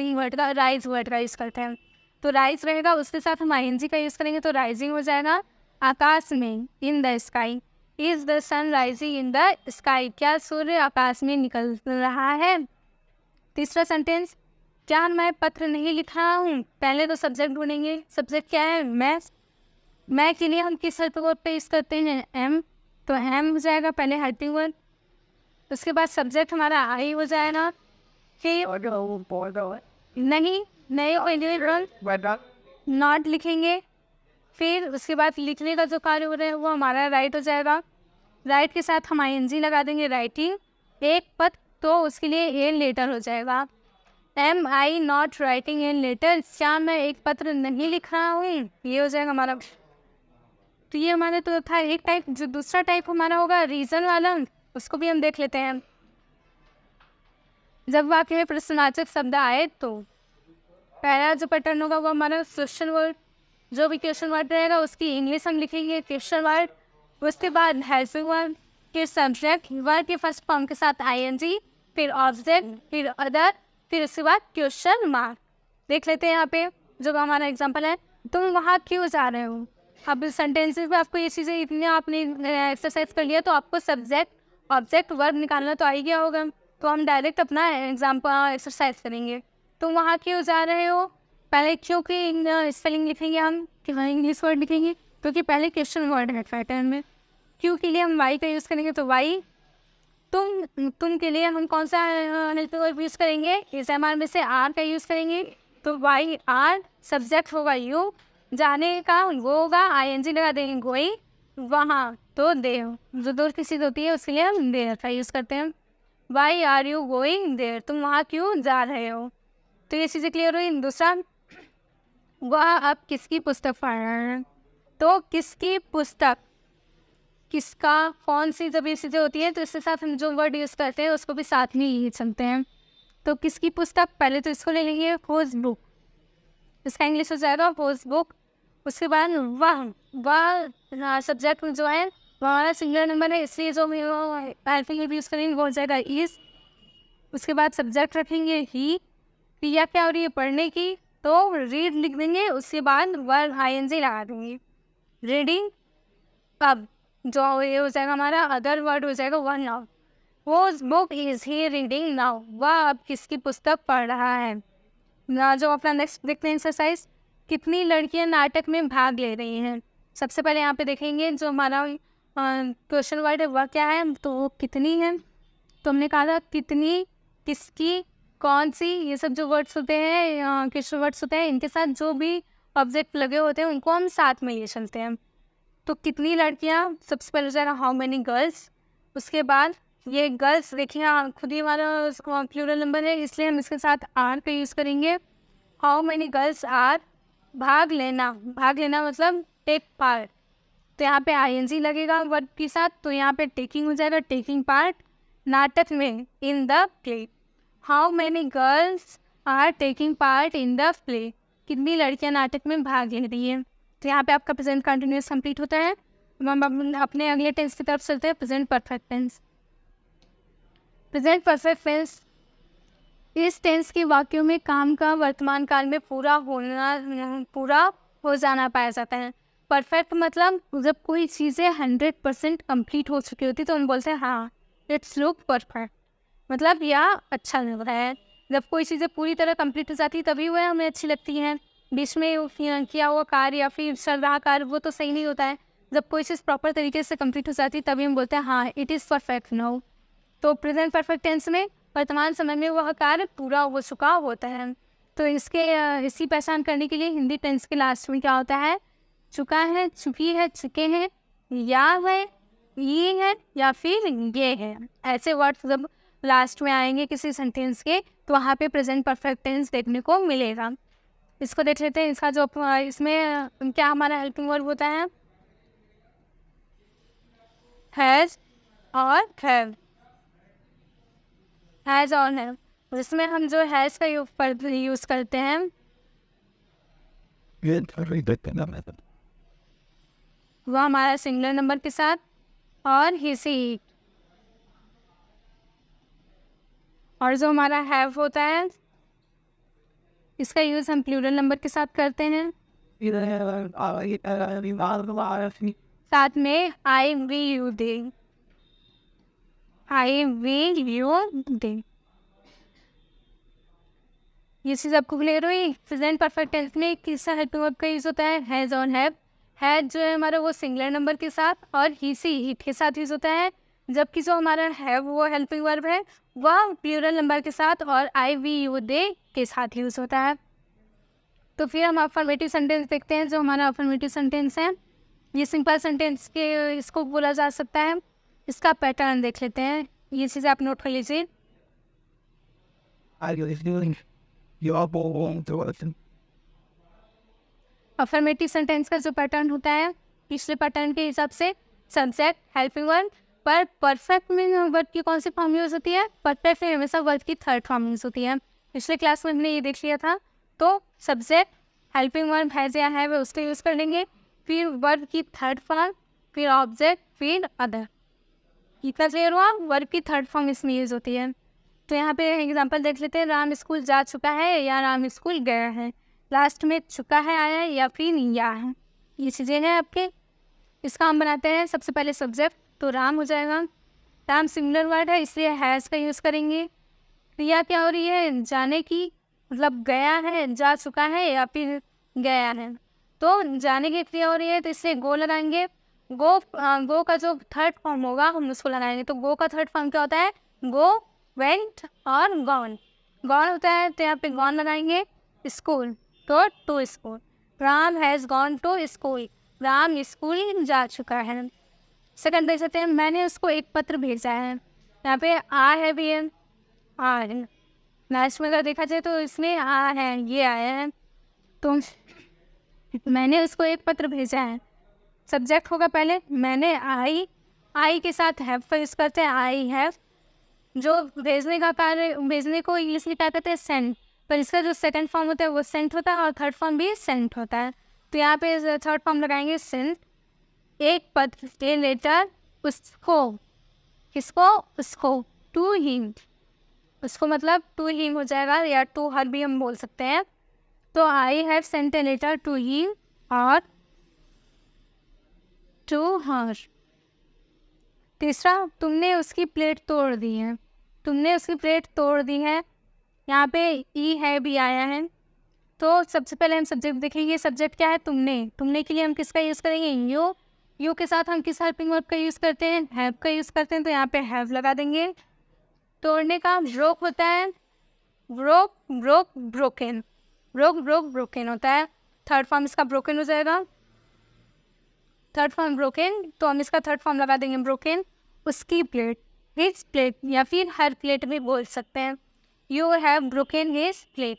वर्ड का यूज़ करते हैं। तो राइज रहेगा, उसके साथ हम आईएनजी का यूज़ करेंगे, तो राइजिंग हो जाएगा। आकाश में, in the sky. Is the sun rising in the sky? क्या सूर्य आकाश में निकल रहा है। तीसरा सेंटेंस, क्या मैं पत्र नहीं लिख रहा हूँ? पहले तो सब्जेक्ट ढूंढेंगे। सब्जेक्ट क्या है? मैं के लिए हम किस हेल्पिंग वर्ब पे यूज़ करते हैं? एम। तो एम हो जाएगा पहले हेल्पिंग वर्ब, उसके बाद सब्जेक्ट हमारा आई हो जाएगा। फिर नहीं नॉट लिखेंगे। फिर उसके बाद लिखने का जो कार्य हो रहा है वो हमारा राइट हो जाएगा। राइट के साथ हम आईएनजी लगा देंगे, राइटिंग। एक पत्र, तो उसके लिए ए लेटर हो जाएगा। Am I not writing an letter? क्या मैं एक पत्र नहीं लिख रहा हूँ? ये हो जाएगा हमारा। तो ये हमारा तो था एक टाइप। जो दूसरा टाइप हमारा होगा रीज़न वाला, उसको भी हम देख लेते हैं। जब वाक्य में प्रश्नवाचक शब्द आए तो पहला जो पैटर्न होगा वो हमारा क्वेश्चन वर्ड। जो भी क्वेश्चन वर्ड रहेगा उसकी इंग्लिश हम लिखेंगे क्वेश्चन वर्ड। उसके बाद हेल्पिंग वर्ब, फिर सब्जेक्ट, वर्ब के फर्स्ट फॉर्म के साथ आईएनजी, फिर ऑब्जेक्ट, फिर अदर, फिर उसके बाद क्वेश्चन मार्क। देख लेते हैं यहाँ पे जो हमारा एग्जाम्पल है। तुम वहाँ क्यों जा रहे हो? अब सेंटेंसेस में आपको ये चीज़ें इतनी आपने एक्सरसाइज कर लिया तो आपको सब्जेक्ट ऑब्जेक्ट वर्ब निकालना तो आ ही गया होगा। तो हम डायरेक्ट अपना एग्जाम्पल एक्सरसाइज करेंगे। तो वहाँ क्यों जा रहे हो, पहले क्योंकि स्पेलिंग लिखेंगे हम कि वहाँ इंग्लिश वर्ड लिखेंगे क्योंकि पहले क्वेश्चन वर्ड है पैटर्न में। क्यों के लिए हम वाई का यूज़ करेंगे तो वाई। तुम के लिए हम कौन सा हेल्पिंग वर्ब यूज़ करेंगे, इस एम में से आर का यूज़ करेंगे तो वाई आर, सब्जेक्ट होगा यू, जाने का वो होगा आईएनजी लगा देंगे गोइंग, वहाँ तो देयर, जो दूर की चीज़ होती है उसके लिए हम देयर का यूज़ करते हैं। Why are you going there, तुम वहाँ क्यों जा रहे हो। तो ये चीज़ें क्लियर हुई। दूसरा, वह अब किसकी पुस्तक पढ़ रहे हैं, तो किसकी पुस्तक, किसका, कौन सी, जब ये चीज़ें होती हैं तो इसके साथ हम जो वर्ड यूज़ करते हैं उसको भी साथ में ही चलते हैं। तो किसकी पुस्तक, पहले तो इसको ले लेंगे होज बुक, इसका इंग्लिश हो जाएगा होज बुक। उसके बाद वह सब्जेक्ट जो है वह हमारा सिंगुलर नंबर है इसलिए जो हेल्पिंग यूज़ करेंगे वो हो जाएगा इज। उसके बाद सब्जेक्ट रखेंगे ही, क्रिया क्या हो रही है पढ़ने की तो रीड लिख देंगे, उसके बाद वर्ब आईएनजी लगा देंगे रीडिंग। अब जो ये हो जाएगा हमारा अदर वर्ड हो जाएगा one now, whose book is he reading now, वह अब किसकी पुस्तक पढ़ रहा है ना। जो अपना नेक्स्ट देखते हैं एक्सरसाइज, कितनी लड़कियां नाटक में भाग ले रही हैं। सबसे पहले यहाँ पे देखेंगे जो हमारा क्वेश्चन वर्ड है वह क्या है, तो वो कितनी है। तो हमने कहा था कितनी, किसकी, कौन सी, ये सब जो वर्ड्स होते हैं क्वेश्चन वर्ड्स होते हैं इनके साथ जो भी ऑब्जेक्ट लगे होते हैं उनको हम साथ में लिए चलते हैं। तो कितनी लड़कियाँ, सबसे पहले हो जाएगा हाउ मैनी गर्ल्स। उसके बाद ये गर्ल्स देखिए खुद ही हमारा प्लूरल नंबर है इसलिए हम इसके साथ आर का यूज़ करेंगे। हाउ मैनी गर्ल्स आर, भाग लेना, भाग लेना मतलब टेक पार्ट, तो यहाँ पे आईएनजी लगेगा वर्ब के साथ, तो यहाँ पे टेकिंग हो जाएगा टेकिंग पार्ट नाटक में in the play. How many girls are taking part in the play, कितनी लड़कियाँ नाटक में भाग ले रही हैं। तो यहाँ पे आपका प्रेजेंट कंटिन्यूअस कंप्लीट होता है। हम अपने अगले टेंस की तरफ चलते हैं, present perfect tense. Present perfect tense, इस टेंस के वाक्यों में काम का वर्तमान काल में पूरा हो जाना पाया जाता है। परफेक्ट मतलब जब कोई चीज़ें 100% कंप्लीट हो चुकी होती तो हम बोलते हैं हाँ इट्स लुक परफेक्ट, मतलब यह अच्छा लग रहा है। जब कोई चीज़ें पूरी तरह कंप्लीट हो जाती तभी वह हमें अच्छी लगती हैं। बीच में किया हुआ कार्य या फिर चल रहा कार्य वो तो सही नहीं होता है। जब कोई चीज़ प्रॉपर तरीके से कंप्लीट हो जाती तभी हम बोलते हैं हाँ इट इज़ परफेक्ट नाउ। तो प्रेजेंट परफेक्ट टेंस में वर्तमान समय में वह कार्य पूरा हो चुका होता है। तो इसी पहचान करने के लिए हिंदी टेंस के लास्ट में क्या होता है, चुका है, चुकी है, चुके हैं, या है, ये है या फिर ये है। ऐसे वर्ड्स जब लास्ट में आएंगे किसी सेंटेंस के तो वहाँ पे प्रेजेंट परफेक्ट टेंस देखने को मिलेगा। इसको देख लेते हैं। इसका जो इसमें क्या हमारा हेल्पिंग वर्ब होता है, हैज़ और हैव, हैज़ और हैव। जिसमें हम जो हैज़ का यूज़ करते हैं वो हमारा सिंगुलर नंबर के साथ और ही सी, और जो हमारा हैव होता है इसका यूज़ हम प्लूरल नंबर के साथ करते हैं। साथ में I we you they, I we you they. ये चीज़ आपको क्लियर हुई। प्रेजेंट परफेक्ट टेंस में किसका हेल्पिंग वर्ब का यूज़ होता है, हैज़ और हैव। हैज जो है हमारा वो सिंगुलर नंबर के साथ और ही सी इट के साथ यूज़ होता है, जबकि जो हमारा हैव वो हेल्पिंग वर्ब है वह प्लूरल नंबर के साथ और आई वी यू दे के साथ यूज़ होता है। तो फिर हम अफर्मेटिव सेंटेंस देखते हैं। जो हमारा अफर्मेटिव सेंटेंस है ये सिंपल सेंटेंस के इसको बोला जा सकता है। इसका पैटर्न देख लेते हैं, ये चीज़ें आप नोट कर लीजिए। अफर्मेटिव सेंटेंस का जो पैटर्न होता है पिछले पैटर्न के हिसाब से सब्जेक्ट हेल्पिंग वर्ब, पर परफेक्ट में वर्ब की कौन सी फॉर्म यूज़ होती है, परफेक्ट में हमेशा वर्ब की थर्ड फॉर्म यूज़ होती है। पिछले क्लास में हमने ये देख लिया था। तो सब्जेक्ट हेल्पिंग वर्ब हैज़ या हैव उसका यूज़ कर लेंगे, फिर वर्ब की थर्ड फॉर्म, फिर ऑब्जेक्ट, फिर अदर। इतना क्लियर हुआ, वर्ब की थर्ड फॉर्म इसमें यूज़ होती है। तो यहाँ पे एग्जांपल देख लेते हैं। राम स्कूल जा चुका है या राम स्कूल गया है। लास्ट में चुका है आया या फिर या है, ये चीज़ें हैं आपके। इसका हम बनाते हैं सबसे पहले सब्जेक्ट, तो राम हो जाएगा। राम सिंगुलर वर्ड है इसलिए हैज़ का यूज़ करेंगे। क्रिया क्या हो रही है? जाने की, मतलब गया है, जा चुका है या फिर गया है। तो जाने की क्रिया हो रही है तो इससे गो लगाएंगे। गो का जो थर्ड फॉर्म होगा हम उसको लगाएंगे। तो गो का थर्ड फॉर्म क्या होता है? गो, वेंट और गॉन। गॉन होता है तो यहाँ पे गॉन लगाएंगे। स्कूल, तो to school. Ram has gone to school, Ram school जा चुका है। सेकंड देख सकते हैं, मैंने उसको एक पत्र भेजा है। यहाँ पे आ है भी है, आ है। लास्ट में अगर देखा जाए तो इसमें आ है, ये आया है। तो मैंने उसको एक पत्र भेजा है, सब्जेक्ट होगा पहले। मैंने आई के साथ हैव का यूज़ करते हैं, आई हैव। जो भेजने का कार्य, भेजने को इंग्लिश में क्या कहते हैं? सेंड। पर इसका जो सेकंड फॉर्म होता है वो सेंट होता है और थर्ड फॉर्म भी सेंट होता है। तो यहाँ पे थर्ड फॉर्म लगाएंगे सेंट। एक पत्र, ए लेटर, उसको, किसको? उसको, टू हिम। उसको मतलब टू हिम हो जाएगा या टू हर भी हम बोल सकते हैं। तो I have sent a letter to him और टू हर। तीसरा, तुमने उसकी प्लेट तोड़ दी है। तुमने उसकी प्लेट तोड़ दी है, यहाँ पे ई है भी आया है। तो सबसे पहले हम सब्जेक्ट देखेंगे। सब्जेक्ट क्या है? तुमने। तुमने के लिए हम किसका यूज़ करेंगे? यू। यू के साथ हम किस हेल्पिंग वर्ब का यूज़ करते हैं? हैव का यूज़ करते हैं। तो यहाँ पे हैव लगा देंगे। तोड़ने का ब्रोक होता है, broke, broke, broken. Broke, broke, broken होता है। थर्ड फॉर्म इसका ब्रोकन हो जाएगा। थर्ड फॉर्म ब्रोकन, तो हम इसका थर्ड फॉर्म लगा देंगे ब्रोकन। उसकी प्लेट, हिज प्लेट या फिर हर प्लेट भी बोल सकते हैं। You have broken his plate,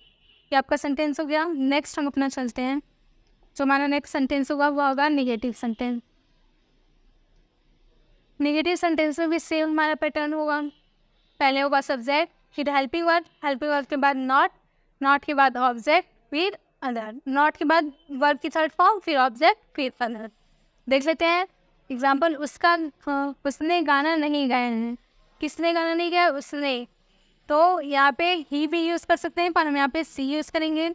ये आपका सेंटेंस हो गया। नेक्स्ट हम अपना चलते हैं। जो हमारा नेक्स्ट सेंटेंस होगा वो होगा नेगेटिव सेंटेंस। नेगेटिव सेंटेंस में भी सेम हमारा पैटर्न होगा। पहले होगा सब्जेक्ट, फिर हेल्पिंग वर्ब, हेल्पिंग वर्ब के बाद नॉट, नॉट के बाद ऑब्जेक्ट, फिर अदर, नॉट के बाद वर्ब की थर्ड फॉर्म, फिर ऑब्जेक्ट, फिर अदर। देख लेते हैं एग्जाम्पल। उसने गाना नहीं गाया है। किसने गाना नहीं गाया? उसने। तो यहाँ पे ही भी यूज़ कर सकते हैं, पर हम यहाँ पे सी यूज़ करेंगे।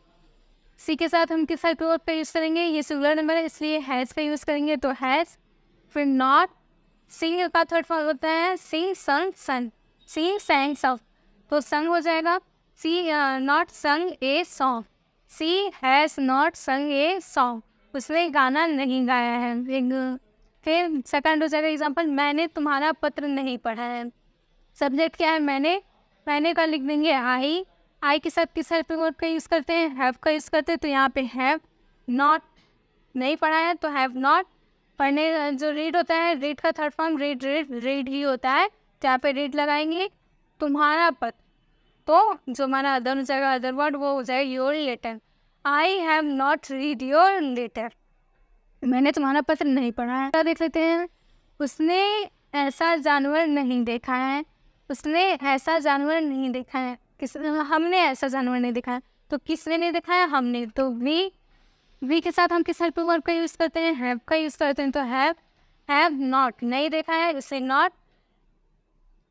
सी के साथ हम किस हेल्पिंग वर्ब का यूज़ करेंगे? ये सिंगुलर नंबर है इसलिए हैज़ का यूज़ करेंगे। तो हैज़, फिर नॉट। सी का थर्ड फॉर्म होता है सिंग, संग, सन। सी sang सॉन्ग, तो संग हो जाएगा। She not sung a song, she has not sung a song, उसने गाना नहीं गाया है। फिर सेकंड हो जाएगा एग्जाम्पल, मैंने तुम्हारा पत्र नहीं पढ़ा है। सब्जेक्ट क्या है? मैंने का लिख देंगे आई के साथ किस हेल्पिंग वर्ब का यूज़ करते हैं? हैव का यूज़ करते हैं। तो यहाँ पे हैव। नॉट, नहीं पढ़ा है तो हैव नॉट। पढ़ने, जो रीड होता है, रीड का थर्ड फॉर्म रीड ही होता है। तो यहाँ पे रीड लगाएंगे। तुम्हारा पत्र, तो जो हमारा अदर हो जाएगा, अदर वर्ड, वो हो जाएगा your letter. I have not read your letter, मैंने तुम्हारा पत्र नहीं पढ़ा है। क्या देख लेते हैं? उसने ऐसा जानवर नहीं देखा है। उसने ऐसा जानवर नहीं देखा है। हमने ऐसा जानवर नहीं देखा है। तो किसने नहीं देखा है? हमने। तो वी के साथ हम किस हेल्पिंग वर्ब का यूज़ करते हैं? हैव का यूज़ करते हैं। तो हैव नॉट, नहीं देखा है, इससे नॉट।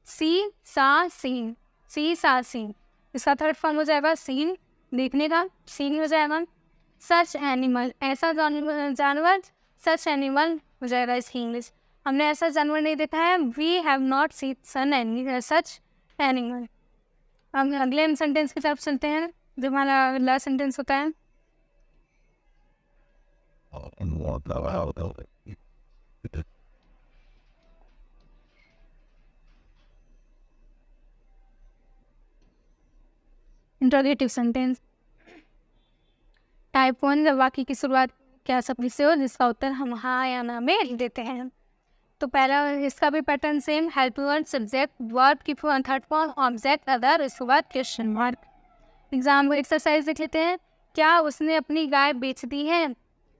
सी सा सीन, सी सा सीन, इसका थर्ड फॉर्म हो जाएगा सीन, देखने का, सीन हो जाएगा। सच एनिमल, ऐसा जानवर, सच एनिमल हो जाएगा इसकी इंग्लिश। हमने ऐसा जानवर नहीं देखा है। We have not seen such animal. हम अगले सेंटेंस की तरफ चलते हैं, जो हमारा अगला सेंटेंस होता है। Interrogative sentence. टाइप 1, वाक्य की शुरुआत क्या शब्द से हो जिसका उत्तर हम हाँ या ना में देते हैं। तो पहला, इसका भी pattern same, helping verb, subject, verb की थर्ड फॉर्म, ऑब्जेक्ट, अदर, इसके बाद क्वेश्चन मार्क। एग्जाम एक्सरसाइज देख लेते हैं। क्या उसने अपनी गाय बेच दी है?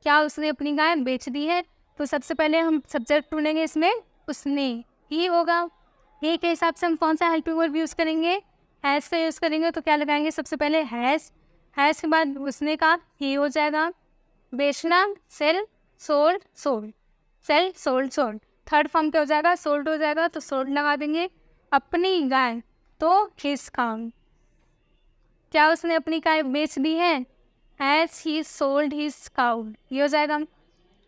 क्या उसने अपनी गाय बेच दी है? तो सबसे पहले हम सब्जेक्ट ढूंढेंगे, इसमें उसने ही होगा। ही के हिसाब से हम कौन सा हेल्पिंग वर्ब यूज़ करेंगे? हैज़ का यूज़ करेंगे। तो क्या लगाएंगे? सबसे पहले हैज़ के बाद उसने का ही हो जाएगा। बेचना, sell, sold, sold, sell, sold, sold. Third form क्या हो जाएगा? सोल्ड हो जाएगा। तो सोल्ड लगा देंगे। अपनी गाय, तो हिज काउ। क्या उसने अपनी गाय बेच दी है? Has he sold his cow, ये हो जाएगा।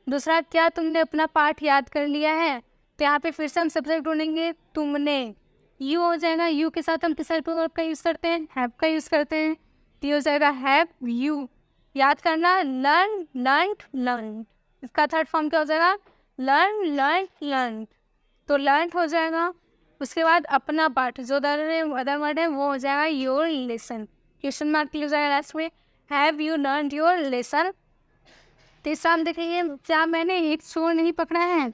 दूसरा, क्या तुमने अपना पाठ याद कर लिया है? तो यहाँ पे फिर से हम सब्जेक्ट ढूंढेंगे, तुमने। यू हो जाएगा, यू के साथ हम किस हेल्पिंग वर्ब का यूज़ करते हैं? हैव का यूज़ करते हैं। तो ये हो जाएगा हैव यू। याद करना, लर्न, लर्नड, लर्न। इसका थर्ड फॉर्म क्या हो जाएगा? Learn, learn, learn. तो लर्न हो जाएगा। उसके बाद अपना पाठ, जो अदर वर्ड है वो हो जाएगा योर लेसन। क्वेश्चन मार्क हो जाएगा लास्ट में, have you learn your lesson. तीसरा हम देखेंगे, क्या मैंने एक चोर नहीं पकड़ा है?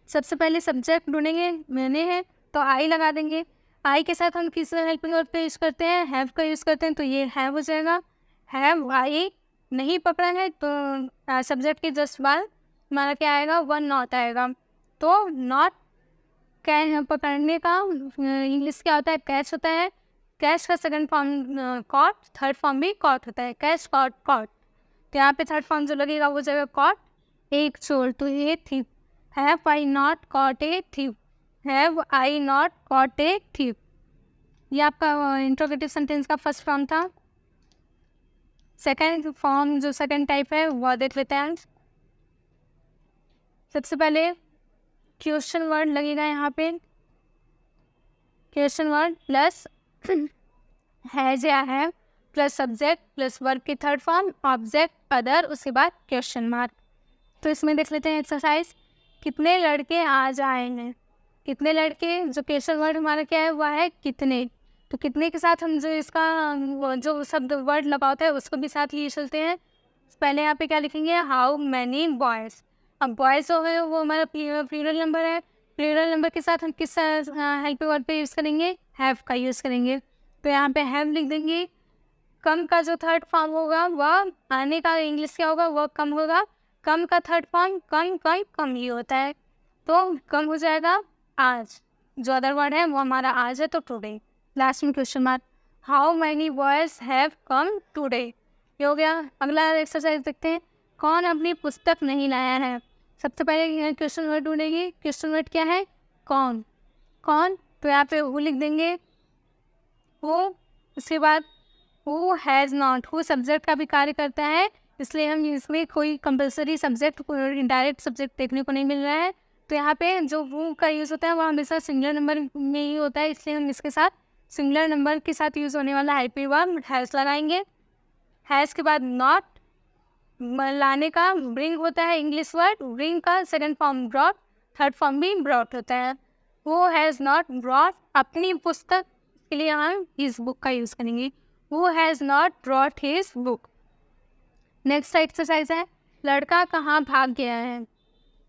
सबसे पहले सब्जेक्ट ढूंढेंगे, मैंने है तो आई लगा देंगे। आई के साथ हम किस हेल्पिंग वर्ब का यूज़ करते हैं? हैव का यूज़ करते हैं। तो ये हैव हो जाएगा, हैव आई नहीं पकड़ा है। तो सब्जेक्ट के जस्ट बाद हमारा क्या आएगा? वन नॉट आएगा। तो नॉट पकड़ने का इंग्लिश क्या होता है? कैच होता है। कैच का second form caught, third form भी कॉट होता है। Catch, caught, caught. तो यहाँ पे थर्ड फॉर्म जो लगेगा वो जगह कॉट, एक चोर। तो ये थी, have I not caught a thief, have I not caught a thief. ये आपका इंट्रोगेटिव सेंटेंस का फर्स्ट फॉर्म था। सेकंड फॉर्म जो सेकंड टाइप है वो देख लेते हैं। सबसे पहले क्वेश्चन वर्ड लगेगा यहाँ पे, क्वेश्चन वर्ड प्लस हैज या have plus subject plus verb की थर्ड फॉर्म ऑब्जेक्ट अदर, उसके बाद क्वेश्चन मार्क। तो इसमें देख लेते हैं एक्सरसाइज, कितने लड़के आज आए हैं? कितने लड़के, जो क्वेश्चन वर्ड हमारा क्या है वो है कितने। तो कितने के साथ हम जो इसका जो शब्द वर्ड लगा होता है उसको भी साथ लिए चलते हैं। पहले यहाँ पे क्या लिखेंगे? How many boys. अब बॉयज़ जो है वो हमारा प्लूरल नंबर है। प्लूरल नंबर के साथ हम किस हेल्पिंग वर्ब पे यूज़ करेंगे? हैव का यूज़ करेंगे। तो यहाँ पे हैव लिख देंगे। कम का जो थर्ड फॉर्म होगा वह आने का इंग्लिश क्या होगा? वह कम होगा। कम का थर्ड फॉर्म कम, कम, कम ही होता है। तो कम हो जाएगा आज। जो अदर वर्ड है वो हमारा आज है, तो टुडे। लास्ट में question mark. How many boys have come today. ये हो गया। अगला एक्सरसाइज देखते हैं, कौन अपनी पुस्तक नहीं लाया है? सबसे पहले क्वेश्चन वर्ड ढूंढेंगे। क्वेश्चन वर्ड क्या है? कौन। कौन, तो यहाँ पे हु लिख देंगे, हु। उसके बाद who has not. Who subject का भी कार्य करता है, इसलिए हम इसमें कोई कंपलसरी सब्जेक्ट, इनडायरेक्ट सब्जेक्ट देखने को नहीं मिल रहा है। तो यहाँ पे जो हु का यूज़ होता है वो हमेशा सिंगुलर नंबर में ही होता है, इसलिए हम इसके साथ सिंगुलर नंबर के साथ यूज़ होने वाला हेल्पिंग वर्ब हैज़ लगाएंगे। हैज़ के बाद नॉट, लाने का ब्रिंग होता है इंग्लिश वर्ड। ब्रिंग का second form brought, third form भी ब्रॉट होता है। वो हैज़ नॉट ब्रॉट अपनी पुस्तक के लिए हम हिज बुक का यूज़ करेंगे। वो has not brought his book. Next exercise है, लड़का कहाँ भाग गया है?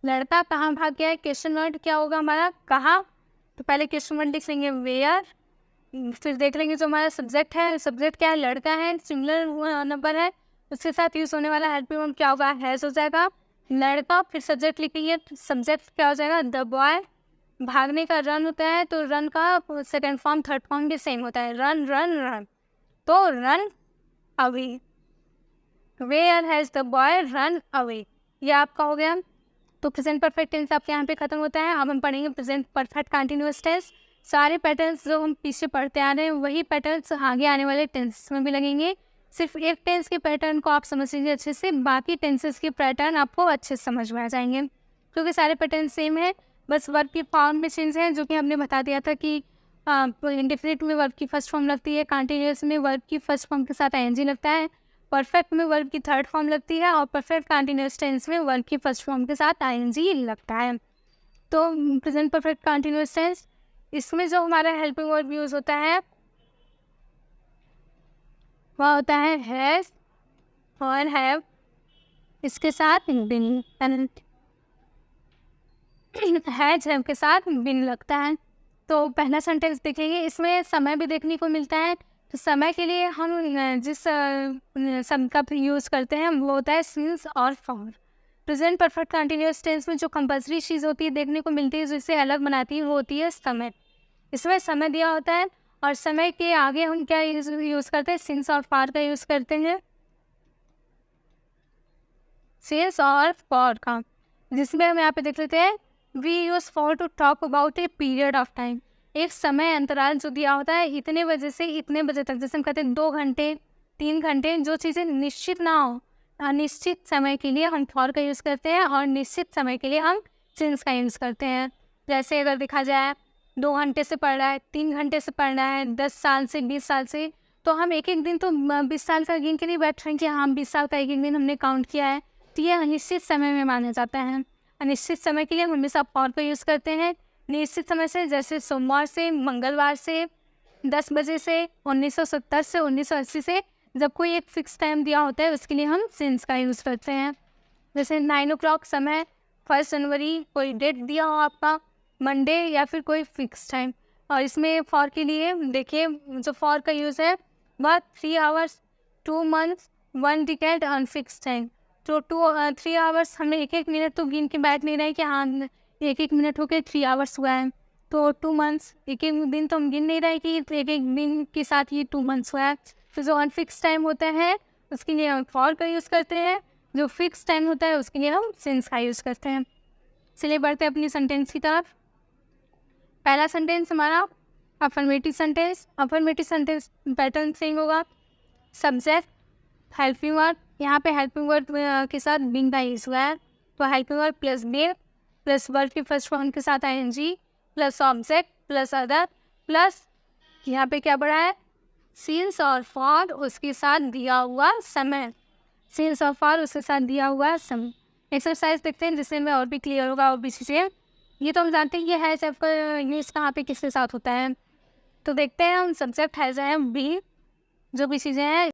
लड़का कहाँ भाग गया है? क्वेश्चन वर्ड क्या होगा हमारा? कहाँ। तो पहले क्वेश्चन वर्ड लिख लेंगे वेयर, फिर देख लेंगे जो हमारा सब्जेक्ट है। सब्जेक्ट क्या है? लड़का है, सिंगुलर नंबर है, उसके साथ यूज़ होने वाला हेल्पिंग वर्ब क्या होगा? हैज़ हो जाएगा। लड़का, फिर सब्जेक्ट लिखेंगे, सब्जेक्ट क्या हो जाएगा? The boy. भागने का रन होता है, तो रन का सेकंड फॉर्म थर्ड फॉर्म भी सेम होता है, रन, रन, रन। तो run away. Where has the boy run away. ये आपका हो गया। तो प्रेजेंट परफेक्ट टेंस आपके यहाँ पे खत्म होता है। अब हम पढ़ेंगे प्रेजेंट परफेक्ट कंटिन्यूअस टेंस। सारे पैटर्न्स जो हम पीछे पढ़ते आ रहे हैं वही पैटर्न्स आगे आने वाले टेंस में भी लगेंगे। सिर्फ एक टेंस के पैटर्न को आप समझ लीजिए अच्छे से, बाकी टेंसेस के पैटर्न आपको अच्छे से समझ में आ जाएंगे, क्योंकि सारे पैटर्न सेम है, बस वर्ब की फॉर्म में चेंज है, जो कि हमने बता दिया था कि इंडेफिनिट में वर्ब की फर्स्ट फॉर्म लगती है, कंटीन्यूअस में वर्ब की फर्स्ट फॉर्म के साथ आईएनजी लगता है, परफेक्ट में वर्ब की थर्ड फॉर्म लगती है, और परफेक्ट कंटीन्यूअस टेंस में वर्ब की फर्स्ट फॉर्म के साथ आईएनजी लगता है। तो प्रेजेंट परफेक्ट कंटीन्यूअस टेंस, इसमें जो हमारा हेल्पिंग वर्ब यूज़ होता है वह होता है हैज़ और हैव, इसके साथ बिन। हैज़ हैव के साथ बिन लगता है। तो पहला सेंटेंस देखेंगे, इसमें समय भी देखने को मिलता है। तो समय के लिए हम जिस शब्द का यूज़ करते हैं वो होता है सिंस और for. Present perfect continuous tense में जो कंपल्सरी चीज़ होती है देखने को मिलती है, जिससे अलग बनाती है, वो होती है समय। इसमें समय दिया होता है, और समय के आगे हम क्या यूज़ करते हैं? सिंस और फॉर का यूज़ करते हैं, सिंस और फॉर का, जिसमें हम यहाँ पे देख लेते हैं, we use for to talk about a period of time. एक समय अंतराल जो दिया होता है, इतने बजे से इतने बजे तक, जैसे हम कहते हैं 2 घंटे 3 घंटे, जो चीज़ें निश्चित ना हो, अनिश्चित समय के लिए हम फॉर का यूज़ करते हैं और निश्चित समय के लिए हम सिंस का यूज़ करते हैं। जैसे अगर देखा जाए 2 घंटे से पढ़ रहा है, 3 घंटे से पढ़ रहा है, 10 साल से, 20 साल से, तो हम एक-एक दिन तो 20 साल का गिन के नहीं बैठ रहे हैं कि हाँ 20 साल का एक-एक दिन हमने काउंट किया है, तो ये अनिश्चित समय में माना जाता है। अनिश्चित समय के लिए हम हमेशा फॉर का यूज़ करते हैं। निश्चित समय से जैसे सोमवार से, मंगलवार से, 10 बजे से, 1970 से, 1980 से, जब कोई एक फ़िक्स टाइम दिया होता है उसके लिए हम सिंस का यूज़ करते हैं। जैसे 9 o'clock समय, 1 जनवरी, कोई डेट दिया हो आपका, मंडे या फिर कोई फ़िक्स टाइम। और इसमें फॉर के लिए देखिए जो फॉर का यूज़ है वह 3 आवर्स, 2 मंथ्स, 1 डिकेड और फ़िक्स टाइम। तो 3 आवर्स हमें एक-एक मिनट तो गिन के बैठ नहीं रहे कि हाँ एक-एक मिनट हो के 3 आवर्स हुआ है। तो 2 मंथ्स, एक-एक दिन तो हम गिन नहीं रहे कि एक-एक दिन के साथ ये 2 मंथ्स हुआ है। तो जो अनफिक्स टाइम होता है उसके लिए हम फॉर का यूज़ करते हैं, जो फिक्स टाइम होता है उसके लिए हम सिंस का यूज़ करते हैं। चलिए बढ़ते हैं अपनी सेंटेंस की तरफ। पहला सेंटेंस हमारा affirmative sentence. Affirmative sentence pattern same होगा। सब्जेक्ट, हेल्पिंग वर्ब, यहाँ पे हेल्पिंग वर्ब के साथ बीइंग का यूज़ हुआ है, तो helping verb plus being plus verb के फर्स्ट फॉर्म के साथ ING plus object plus other plus यहाँ पे क्या बढ़ा है सिंस और फॉर, उसके साथ दिया हुआ समय। सिंस और फॉर उसके साथ दिया हुआ समय। एक्सरसाइज देखते हैं जिससे हमें और भी क्लियर होगा और भी चीज़ें। ये तो हम जानते हैं ये है जब का यूज़ कहाँ पे किसके साथ होता है। तो देखते हैं हम सब्जेक्ट हैज़ है बी, जो भी चीज़ें हैं